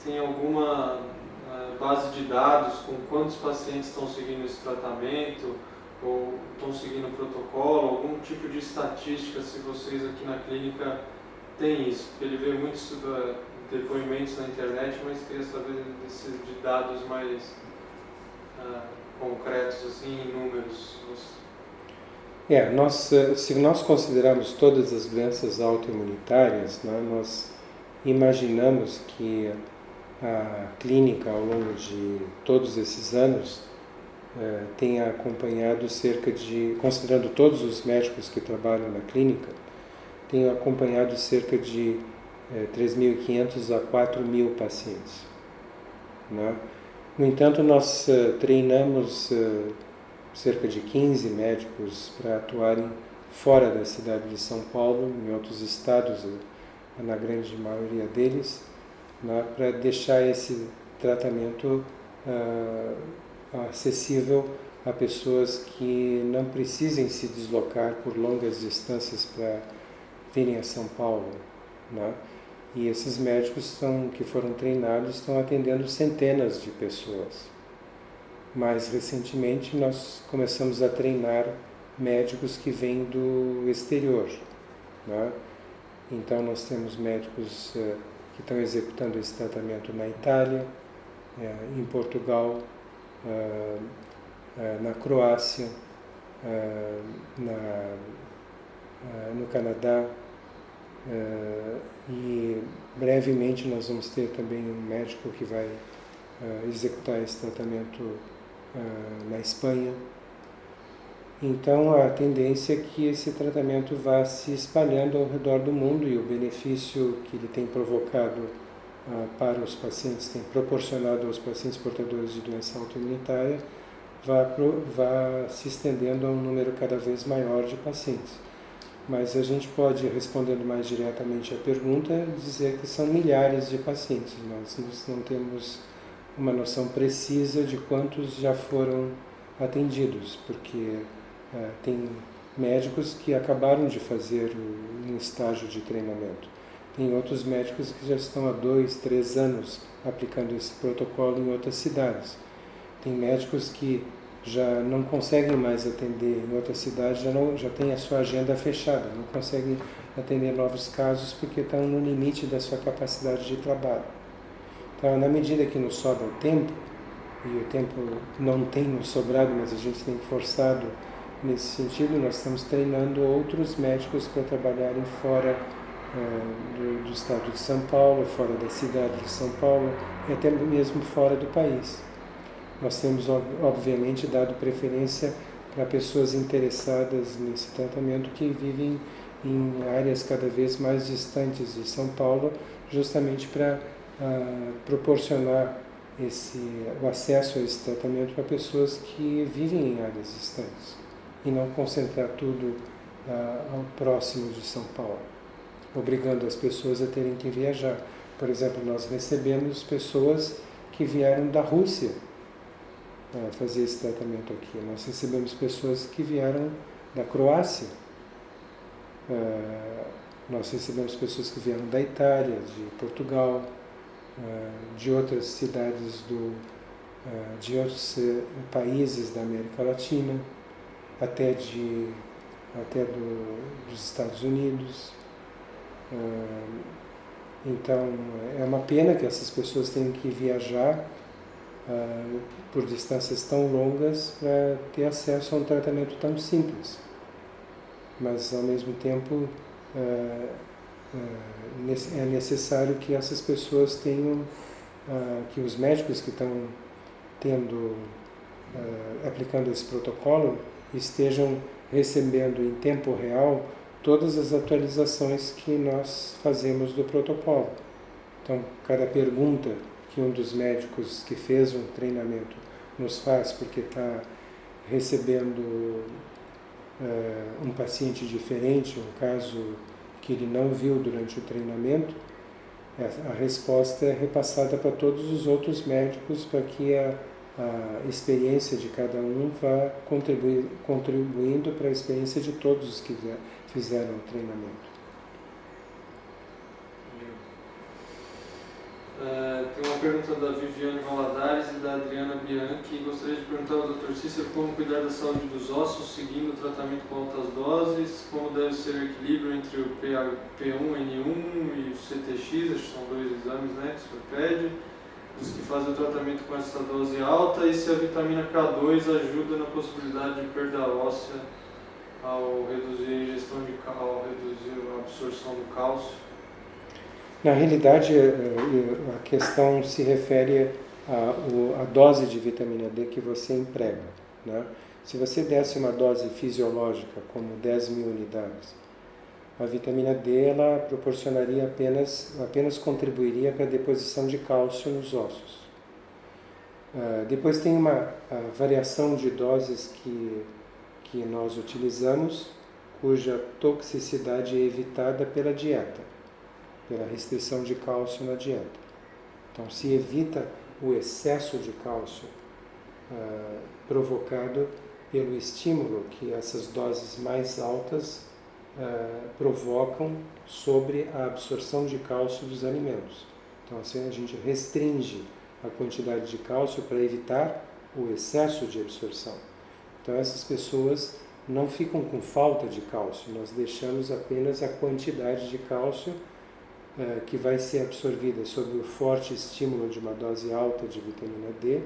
tem alguma base de dados com quantos pacientes estão seguindo esse tratamento ou estão seguindo o protocolo, algum tipo de estatística, se vocês aqui na clínica têm isso, porque ele vê muitos depoimentos na internet, mas queria saber de dados mais concretos, assim, em números. Se nós considerarmos todas as doenças autoimunitárias, né, nós imaginamos que a clínica, ao longo de todos esses anos, tenha acompanhado considerando todos os médicos que trabalham na clínica, tenha acompanhado cerca de 3.500 a 4.000 pacientes. Né? No entanto, nós treinamos cerca de 15 médicos para atuarem fora da cidade de São Paulo, em outros estados, na grande maioria deles, né, para deixar esse tratamento acessível a pessoas que não precisem se deslocar por longas distâncias para virem a São Paulo. Né? E esses médicos que foram treinados estão atendendo centenas de pessoas. Mais recentemente, nós começamos a treinar médicos que vêm do exterior. Né? Então, nós temos médicos que estão executando esse tratamento na Itália, em Portugal, na Croácia, no Canadá, e brevemente nós vamos ter também um médico que vai executar esse tratamento na Espanha. Então a tendência é que esse tratamento vá se espalhando ao redor do mundo e o benefício que ele tem provocado para os pacientes, tem proporcionado aos pacientes portadores de doença autoimunitária, vá se estendendo a um número cada vez maior de pacientes. Mas a gente pode, respondendo mais diretamente à pergunta, dizer que são milhares de pacientes. Nós não temos uma noção precisa de quantos já foram atendidos, porque tem médicos que acabaram de fazer um estágio de treinamento. Tem outros médicos que já estão há 2, 3 anos aplicando esse protocolo em outras cidades. Tem médicos que já não conseguem mais atender em outra cidade, já tem a sua agenda fechada, não conseguem atender novos casos porque estão no limite da sua capacidade de trabalho. Então, na medida que nos sobra o tempo, e o tempo não tem nos sobrado, mas a gente tem forçado nesse sentido, nós estamos treinando outros médicos para trabalharem fora do estado de São Paulo, fora da cidade de São Paulo e até mesmo fora do país. Nós temos, obviamente, dado preferência para pessoas interessadas nesse tratamento que vivem em áreas cada vez mais distantes de São Paulo, justamente para proporcionar o acesso a esse tratamento para pessoas que vivem em áreas distantes e não concentrar tudo ao próximo de São Paulo, obrigando as pessoas a terem que viajar. Por exemplo, nós recebemos pessoas que vieram da Rússia fazer esse tratamento aqui. Nós recebemos pessoas que vieram da Croácia. Nós recebemos pessoas que vieram da Itália, de Portugal, de outras cidades de outros países da América Latina, até dos Estados Unidos. Então, é uma pena que essas pessoas tenham que viajar por distâncias tão longas para ter acesso a um tratamento tão simples. Mas, ao mesmo tempo, é necessário que essas pessoas tenham, que os médicos que estão aplicando esse protocolo estejam recebendo em tempo real todas as atualizações que nós fazemos do protocolo. Então, cada pergunta que um dos médicos que fez um treinamento nos faz, porque está recebendo um paciente diferente, um caso que ele não viu durante o treinamento, a resposta é repassada para todos os outros médicos para que a experiência de cada um vá contribuindo para a experiência de todos os que fizeram o treinamento. Tem uma pergunta da Viviane Valadares e da Adriana Bianchi. Gostaria de perguntar ao Dr. Cícero como cuidar da saúde dos ossos seguindo o tratamento com altas doses, como deve ser o equilíbrio entre o P1N1 e o CTX, acho que são 2 exames, né, que o senhor pede, dos que fazem o tratamento com essa dose alta, e se a vitamina K2 ajuda na possibilidade de perda óssea ao reduzir a ingestão de cálcio, ao reduzir a absorção do cálcio. Na realidade, a questão se refere à dose de vitamina D que você emprega, né? Se você desse uma dose fisiológica, como 10.000 unidades, a vitamina D ela proporcionaria apenas contribuiria para a deposição de cálcio nos ossos. Depois tem uma variação de doses que nós utilizamos, cuja toxicidade é evitada pela dieta, pela restrição de cálcio na dieta. Então, se evita o excesso de cálcio provocado pelo estímulo que essas doses mais altas provocam sobre a absorção de cálcio dos alimentos. Então, assim, a gente restringe a quantidade de cálcio para evitar o excesso de absorção. Então, essas pessoas não ficam com falta de cálcio, nós deixamos apenas a quantidade de cálcio que vai ser absorvida sob o forte estímulo de uma dose alta de vitamina D,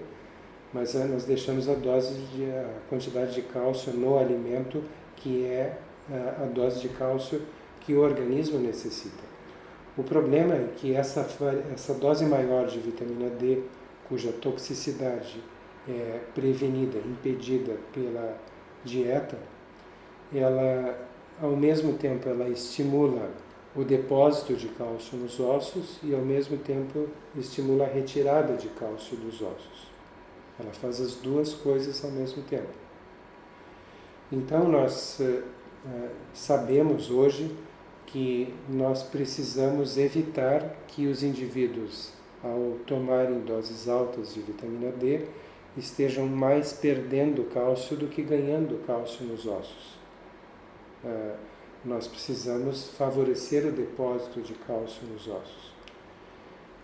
mas nós deixamos a quantidade de cálcio no alimento, que é a dose de cálcio que o organismo necessita. O problema é que essa dose maior de vitamina D, cuja toxicidade é prevenida, impedida pela dieta, ela, ao mesmo tempo, ela estimula o depósito de cálcio nos ossos e, ao mesmo tempo, estimula a retirada de cálcio dos ossos. Ela faz as duas coisas ao mesmo tempo. Então, nós sabemos hoje que nós precisamos evitar que os indivíduos, ao tomarem doses altas de vitamina D, estejam mais perdendo cálcio do que ganhando cálcio nos ossos. Nós precisamos favorecer o depósito de cálcio nos ossos.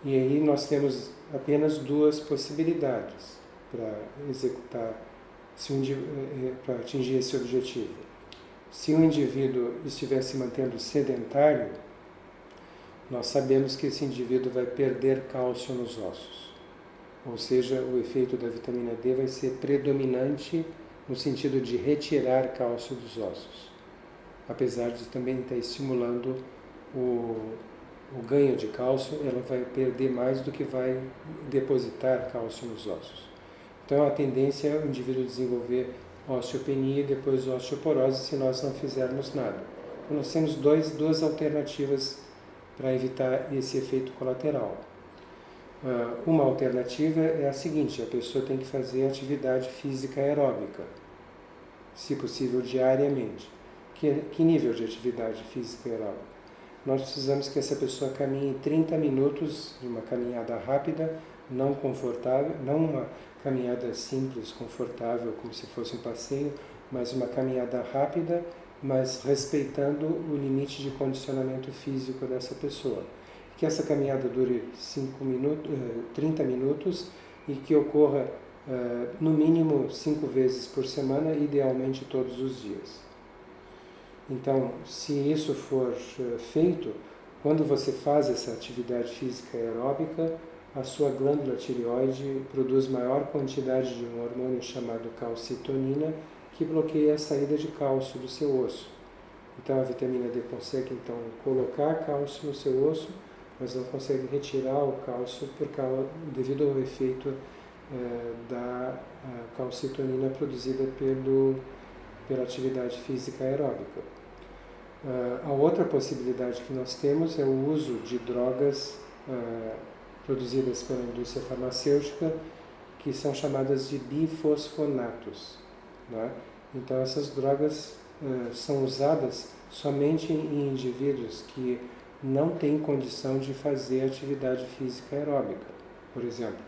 E aí nós temos apenas duas possibilidades para executar, para atingir esse objetivo. Se o indivíduo estiver se mantendo sedentário, nós sabemos que esse indivíduo vai perder cálcio nos ossos. Ou seja, o efeito da vitamina D vai ser predominante no sentido de retirar cálcio dos ossos, apesar de também estar estimulando o ganho de cálcio, ela vai perder mais do que vai depositar cálcio nos ossos. Então a tendência é o indivíduo desenvolver osteopenia e depois osteoporose se nós não fizermos nada. Então nós temos duas alternativas para evitar esse efeito colateral. Uma alternativa é a seguinte: a pessoa tem que fazer atividade física aeróbica, se possível diariamente. Que nível de atividade física aeróbica? Nós precisamos que essa pessoa caminhe 30 minutos de uma caminhada rápida, não confortável, não uma caminhada simples, confortável, como se fosse um passeio, mas uma caminhada rápida, mas respeitando o limite de condicionamento físico dessa pessoa. Que essa caminhada dure 30 minutos e que ocorra no mínimo 5 vezes por semana, idealmente todos os dias. Então, se isso for feito, quando você faz essa atividade física aeróbica, a sua glândula tireoide produz maior quantidade de um hormônio chamado calcitonina, que bloqueia a saída de cálcio do seu osso. Então a vitamina D consegue então colocar cálcio no seu osso, mas não consegue retirar o cálcio devido ao efeito da calcitonina produzida pela atividade física aeróbica. A outra possibilidade que nós temos é o uso de drogas produzidas pela indústria farmacêutica, que são chamadas de bifosfonatos, né? Então essas drogas são usadas somente em indivíduos que não têm condição de fazer atividade física aeróbica. Por exemplo,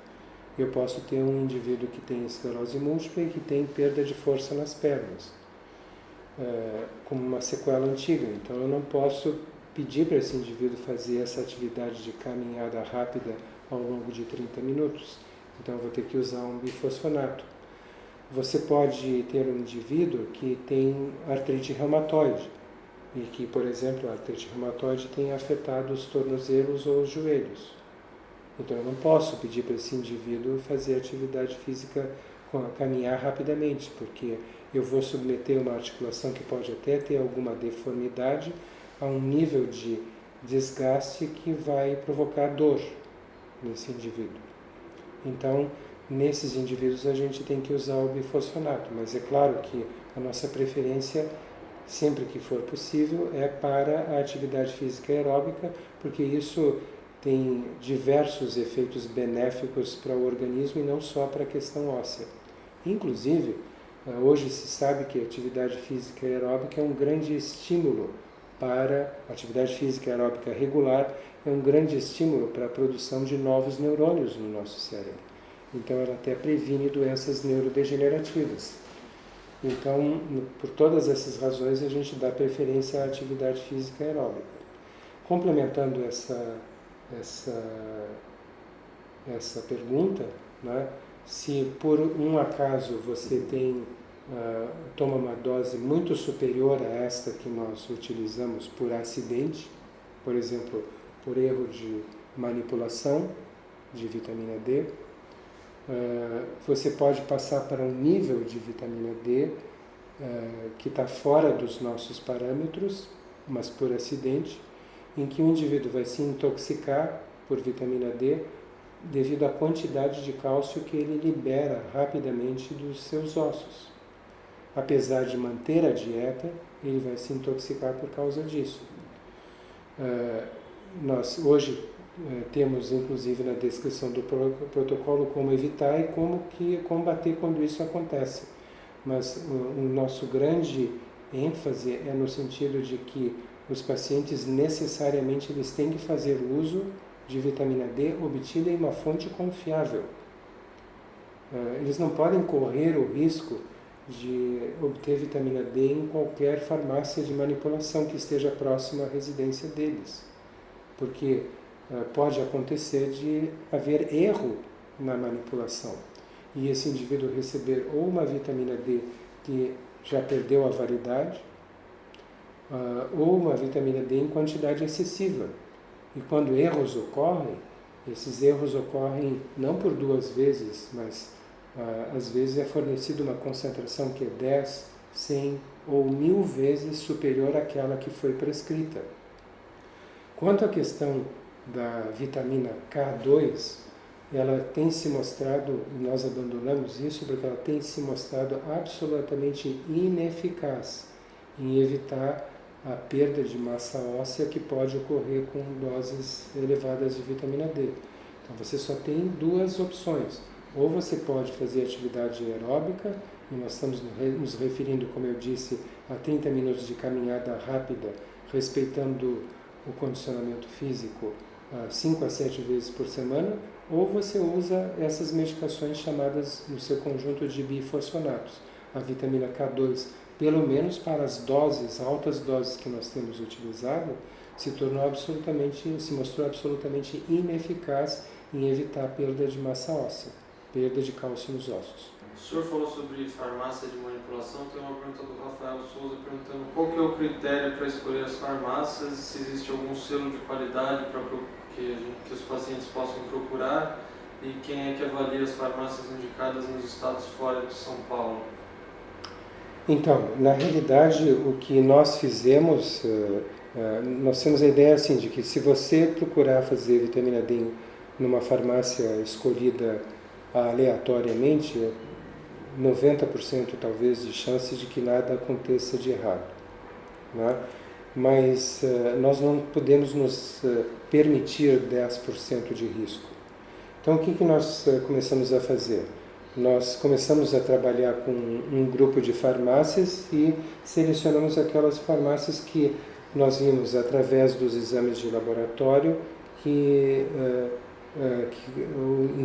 eu posso ter um indivíduo que tem esclerose múltipla e que tem perda de força nas pernas, como uma sequela antiga. Então eu não posso pedir para esse indivíduo fazer essa atividade de caminhada rápida ao longo de 30 minutos. Então eu vou ter que usar um bifosfonato. Você pode ter um indivíduo que tem artrite reumatoide e que, por exemplo, a artrite reumatoide tem afetado os tornozelos ou os joelhos. Então eu não posso pedir para esse indivíduo fazer atividade física, caminhar rapidamente, porque eu vou submeter uma articulação que pode até ter alguma deformidade a um nível de desgaste que vai provocar dor nesse indivíduo. Então, nesses indivíduos a gente tem que usar o bifosfonato, mas é claro que a nossa preferência, sempre que for possível, é para a atividade física aeróbica, porque isso tem diversos efeitos benéficos para o organismo e não só para a questão óssea. Inclusive, hoje se sabe que a atividade física aeróbica é um grande estímulo para a atividade física aeróbica regular, é um grande estímulo para a produção de novos neurônios no nosso cérebro. Então ela até previne doenças neurodegenerativas. Então, por todas essas razões, a gente dá preferência à atividade física aeróbica. Complementando essa pergunta, né, se por um acaso você toma uma dose muito superior a esta que nós utilizamos por acidente, por exemplo, por erro de manipulação de vitamina D, você pode passar para um nível de vitamina D que está fora dos nossos parâmetros, mas por acidente, em que o indivíduo vai se intoxicar por vitamina D devido à quantidade de cálcio que ele libera rapidamente dos seus ossos. Apesar de manter a dieta, ele vai se intoxicar por causa disso. Nós hoje temos, inclusive, na descrição do protocolo como evitar e como que combater quando isso acontece. Mas o nosso grande ênfase é no sentido de que os pacientes necessariamente eles têm que fazer uso de vitamina D obtida em uma fonte confiável. Eles não podem correr o risco de obter vitamina D em qualquer farmácia de manipulação que esteja próxima à residência deles, porque pode acontecer de haver erro na manipulação e esse indivíduo receber ou uma vitamina D que já perdeu a validade ou uma vitamina D em quantidade excessiva. E quando erros ocorrem, esses erros ocorrem não por 2 vezes, mas às vezes é fornecida uma concentração que é 10, 100 ou 1000 vezes superior àquela que foi prescrita. Quanto à questão da vitamina K2, ela tem se mostrado, e nós abandonamos isso porque ela tem se mostrado absolutamente ineficaz em evitar a perda de massa óssea que pode ocorrer com doses elevadas de vitamina D. Então você só tem 2 opções. Ou você pode fazer atividade aeróbica, e nós estamos nos referindo, como eu disse, a 30 minutos de caminhada rápida, respeitando o condicionamento físico 5 a 7 vezes por semana, ou você usa essas medicações chamadas no seu conjunto de bifosfonatos, a vitamina K2, pelo menos para as doses, altas doses que nós temos utilizado, se mostrou absolutamente ineficaz em evitar a perda de massa óssea, perda de cálcio nos ossos. O senhor falou sobre farmácia de manipulação, tem uma pergunta do Rafael Souza perguntando qual que é o critério para escolher as farmácias, se existe algum selo de qualidade para que os pacientes possam procurar e quem é que avalia as farmácias indicadas nos estados fora de São Paulo. Então, na realidade, o que nós fizemos, nós temos a ideia assim, de que se você procurar fazer vitamina D numa farmácia escolhida aleatoriamente, 90% talvez de chance de que nada aconteça de errado, né? Mas nós não podemos nos permitir 10% de risco. Então o que nós começamos a fazer? Nós começamos a trabalhar com um grupo de farmácias e selecionamos aquelas farmácias que nós vimos através dos exames de laboratório em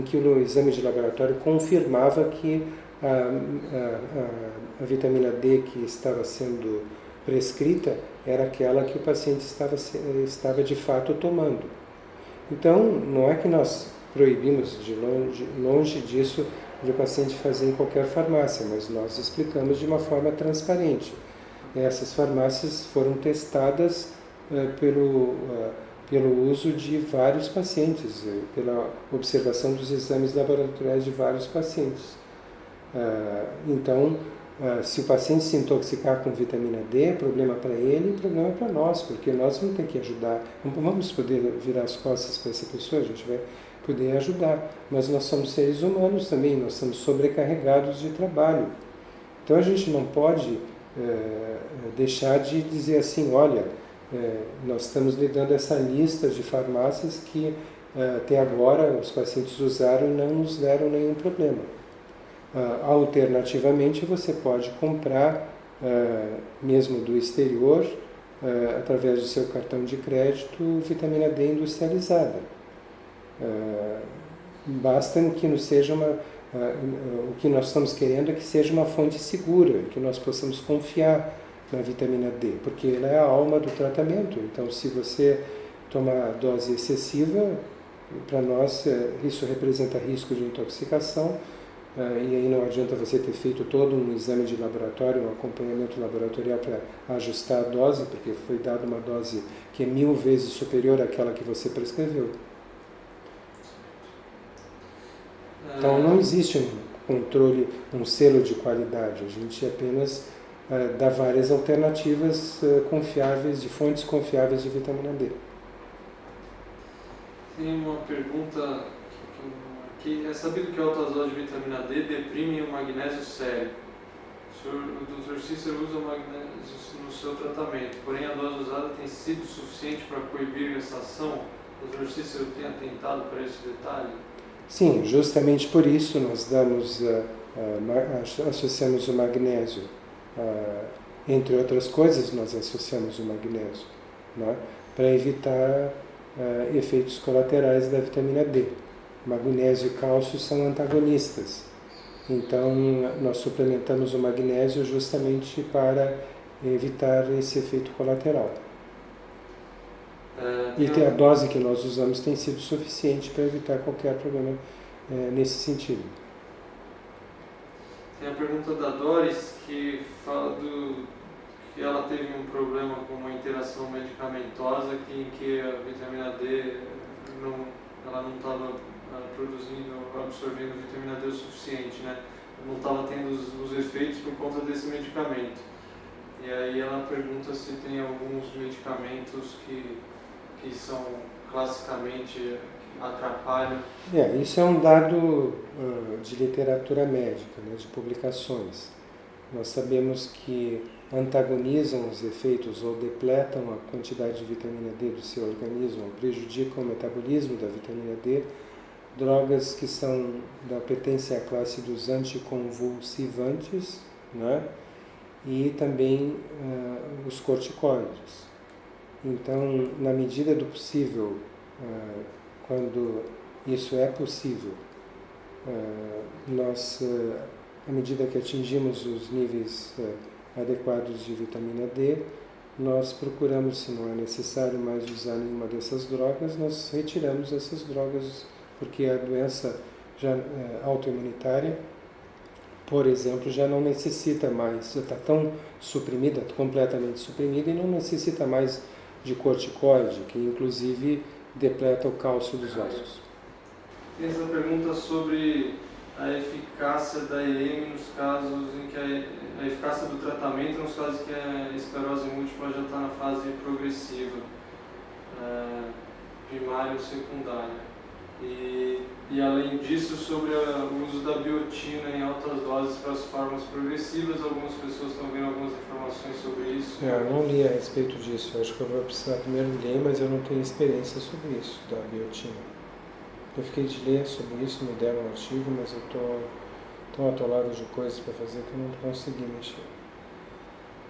que o exame de laboratório confirmava que a vitamina D que estava sendo prescrita era aquela que o paciente estava de fato tomando. Então, não é que nós proibimos longe disso de o paciente fazer em qualquer farmácia, mas nós explicamos de uma forma transparente. Essas farmácias foram testadas pelo uso de vários pacientes, pela observação dos exames laboratoriais de vários pacientes. Então, se o paciente se intoxicar com vitamina D, problema para ele e problema para nós, porque nós vamos ter que ajudar. Não vamos poder virar as costas para essa pessoa, a gente vai poder ajudar, mas nós somos seres humanos também, nós somos sobrecarregados de trabalho. Então a gente não pode deixar de dizer assim, olha, nós estamos lhe dando essa lista de farmácias que até agora os pacientes usaram e não nos deram nenhum problema. Alternativamente, você pode comprar, mesmo do exterior, através do seu cartão de crédito, vitamina D industrializada. Basta que não seja o que nós estamos querendo é que seja uma fonte segura, que nós possamos confiar na vitamina D, porque ela é a alma do tratamento. Então, se você tomar dose excessiva, para nós isso representa risco de intoxicação, e aí não adianta você ter feito todo um exame de laboratório, um acompanhamento laboratorial para ajustar a dose, porque foi dada uma dose que é 1000 vezes superior àquela que você prescreveu. Então não existe um controle, um selo de qualidade, a gente apenas dá várias alternativas confiáveis, de fontes confiáveis de vitamina D. Tem uma pergunta que é sabido que altas doses de vitamina D deprimem o magnésio sério. O Dr. Cícero usa o magnésio no seu tratamento, porém a dose usada tem sido suficiente para coibir essa ação? O Dr. Cícero tem atentado para esse detalhe? Sim, justamente por isso nós associamos o magnésio Entre outras coisas, nós associamos o magnésio, né, para evitar efeitos colaterais da vitamina D. Magnésio e cálcio são antagonistas. Então, nós suplementamos o magnésio justamente para evitar esse efeito colateral. E a dose que nós usamos tem sido suficiente para evitar qualquer problema nesse sentido. Tem a pergunta da Doris, que fala que ela teve um problema com uma interação medicamentosa em que a vitamina D ela não estava produzindo, absorvendo vitamina D o suficiente, né? Não estava tendo os efeitos por conta desse medicamento. E aí ela pergunta se tem alguns medicamentos que são classicamente atrapalham. Isso é um dado de literatura médica, né, de publicações. Nós sabemos que antagonizam os efeitos ou depletam a quantidade de vitamina D do seu organismo, ou prejudicam o metabolismo da vitamina D, drogas que pertencem à classe dos anticonvulsivantes, né, e também os corticoides. Então, na medida do possível, quando isso é possível, nós, à medida que atingimos os níveis adequados de vitamina D, nós procuramos, se não é necessário mais usar nenhuma dessas drogas, nós retiramos essas drogas, porque a doença autoimunitária, por exemplo, já não necessita mais, já está tão suprimida, completamente suprimida, e não necessita mais de corticoide, que inclusive depleta o cálcio dos ossos. Tem essa pergunta sobre a eficácia da EM nos casos em que a eficácia do tratamento nos casos que a esclerose múltipla já está na fase progressiva, primária ou secundária. E além disso, sobre o uso da biotina em altas doses para as formas progressivas, algumas pessoas estão vendo algumas informações sobre isso. Eu não li a respeito disso, acho que eu vou precisar primeiro ler, mas eu não tenho experiência sobre isso, da biotina. Eu fiquei de ler sobre isso, me deram um artigo, mas eu estou tão atolado de coisas para fazer que eu não consegui mexer.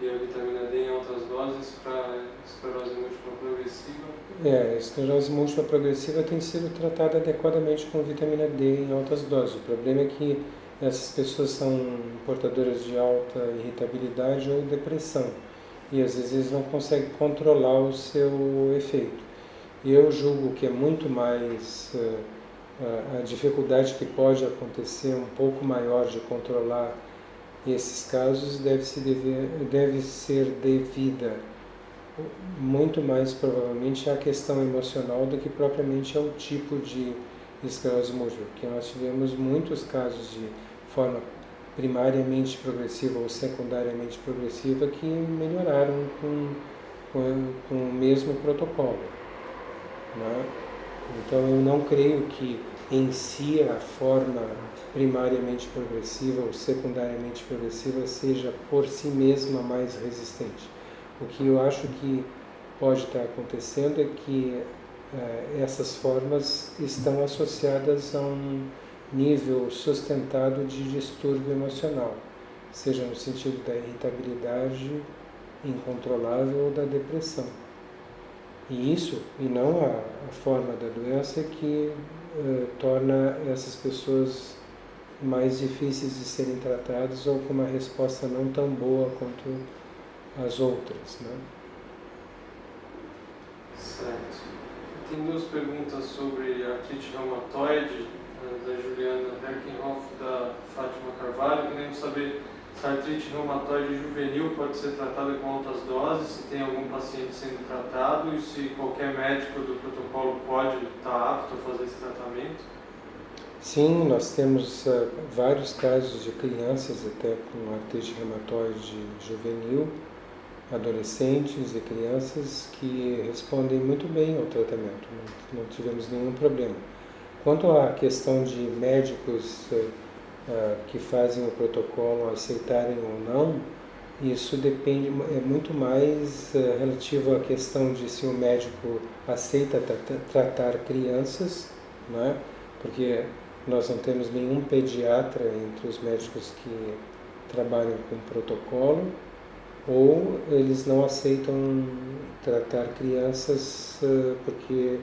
E a vitamina D em altas doses para esclerose múltipla progressiva? A esclerose múltipla progressiva tem sido tratada adequadamente com vitamina D em altas doses. O problema é que essas pessoas são portadoras de alta irritabilidade ou depressão e às vezes não conseguem controlar o seu efeito. E eu julgo que é muito mais a dificuldade que pode acontecer um pouco maior de controlar esses casos deve ser devida muito mais provavelmente à questão emocional do que propriamente ao tipo de esclerose múltipla, porque nós tivemos muitos casos de forma primariamente progressiva ou secundariamente progressiva que melhoraram com o mesmo protocolo, né? Então eu não creio que em si a forma primariamente progressiva ou secundariamente progressiva seja por si mesma mais resistente. O que eu acho que pode estar acontecendo é que essas formas estão associadas a um nível sustentado de distúrbio emocional, seja no sentido da irritabilidade incontrolável ou da depressão. E isso, e não a forma da doença, que torna essas pessoas mais difíceis de serem tratadas ou com uma resposta não tão boa quanto as outras, né? Certo. Tem duas perguntas sobre artrite reumatoide, da Juliana Herkenhoff e da Fátima Carvalho. Queremos saber se a artrite reumatoide juvenil pode ser tratada com altas doses, se tem algum paciente sendo tratado e se qualquer médico do protocolo pode estar apto a fazer esse tratamento. Sim, nós temos vários casos de crianças até com artrite reumatoide juvenil, adolescentes e crianças que respondem muito bem ao tratamento, não tivemos nenhum problema. Quanto à questão de médicos que fazem o protocolo aceitarem ou não, isso depende, é muito mais relativo à questão de se o médico aceita tratar crianças, né? Porque nós não temos nenhum pediatra entre os médicos que trabalham com protocolo, ou eles não aceitam tratar crianças porque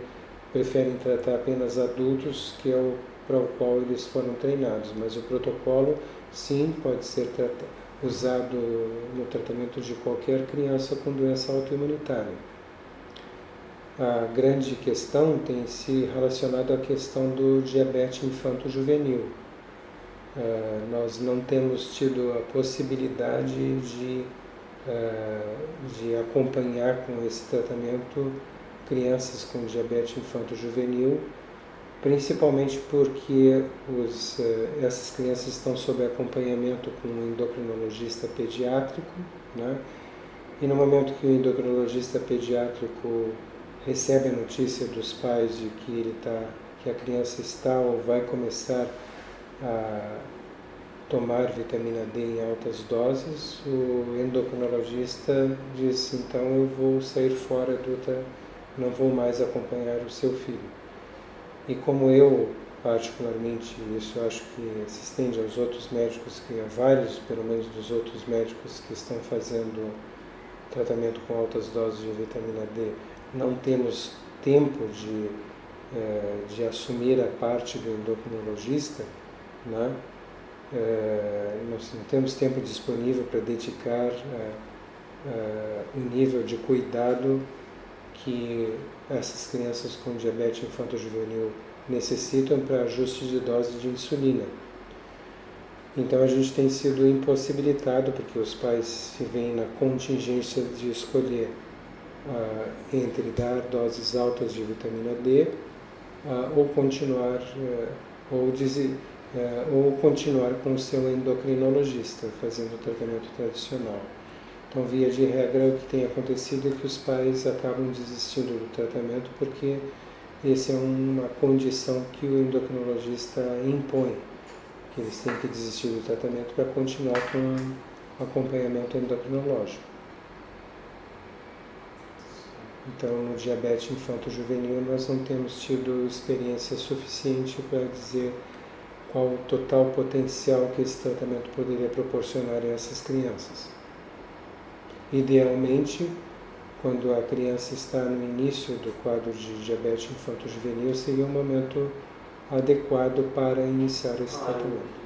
preferem tratar apenas adultos, que é para o qual eles foram treinados. Mas o protocolo, sim, pode ser usado no tratamento de qualquer criança com doença autoimunitária. A grande questão tem se relacionado à questão do diabetes infanto-juvenil. Nós não temos tido a possibilidade de acompanhar com esse tratamento crianças com diabetes infanto-juvenil, principalmente porque essas crianças estão sob acompanhamento com um endocrinologista pediátrico, né? E no momento que o endocrinologista pediátrico recebe a notícia dos pais de que a criança está ou vai começar a tomar vitamina D em altas doses, o endocrinologista diz: então eu vou sair fora não vou mais acompanhar o seu filho. E como eu, particularmente, isso acho que se estende aos outros médicos, que há vários, pelo menos dos outros médicos que estão fazendo tratamento com altas doses de vitamina D, não temos tempo de assumir a parte do endocrinologista, né? Nós não temos tempo disponível para dedicar o nível de cuidado que essas crianças com diabetes infanto-juvenil necessitam para ajuste de dose de insulina. Então a gente tem sido impossibilitado, porque os pais se veem na contingência de escolher entre dar doses altas de vitamina D ou continuar com o seu endocrinologista, fazendo o tratamento tradicional. Então, via de regra, o que tem acontecido é que os pais acabam desistindo do tratamento porque essa é uma condição que o endocrinologista impõe, que eles têm que desistir do tratamento para continuar com o acompanhamento endocrinológico. Então, no diabetes infanto-juvenil, nós não temos tido experiência suficiente para dizer qual o total potencial que esse tratamento poderia proporcionar a essas crianças. Idealmente, quando a criança está no início do quadro de diabetes infanto-juvenil, seria um momento adequado para iniciar esse tratamento.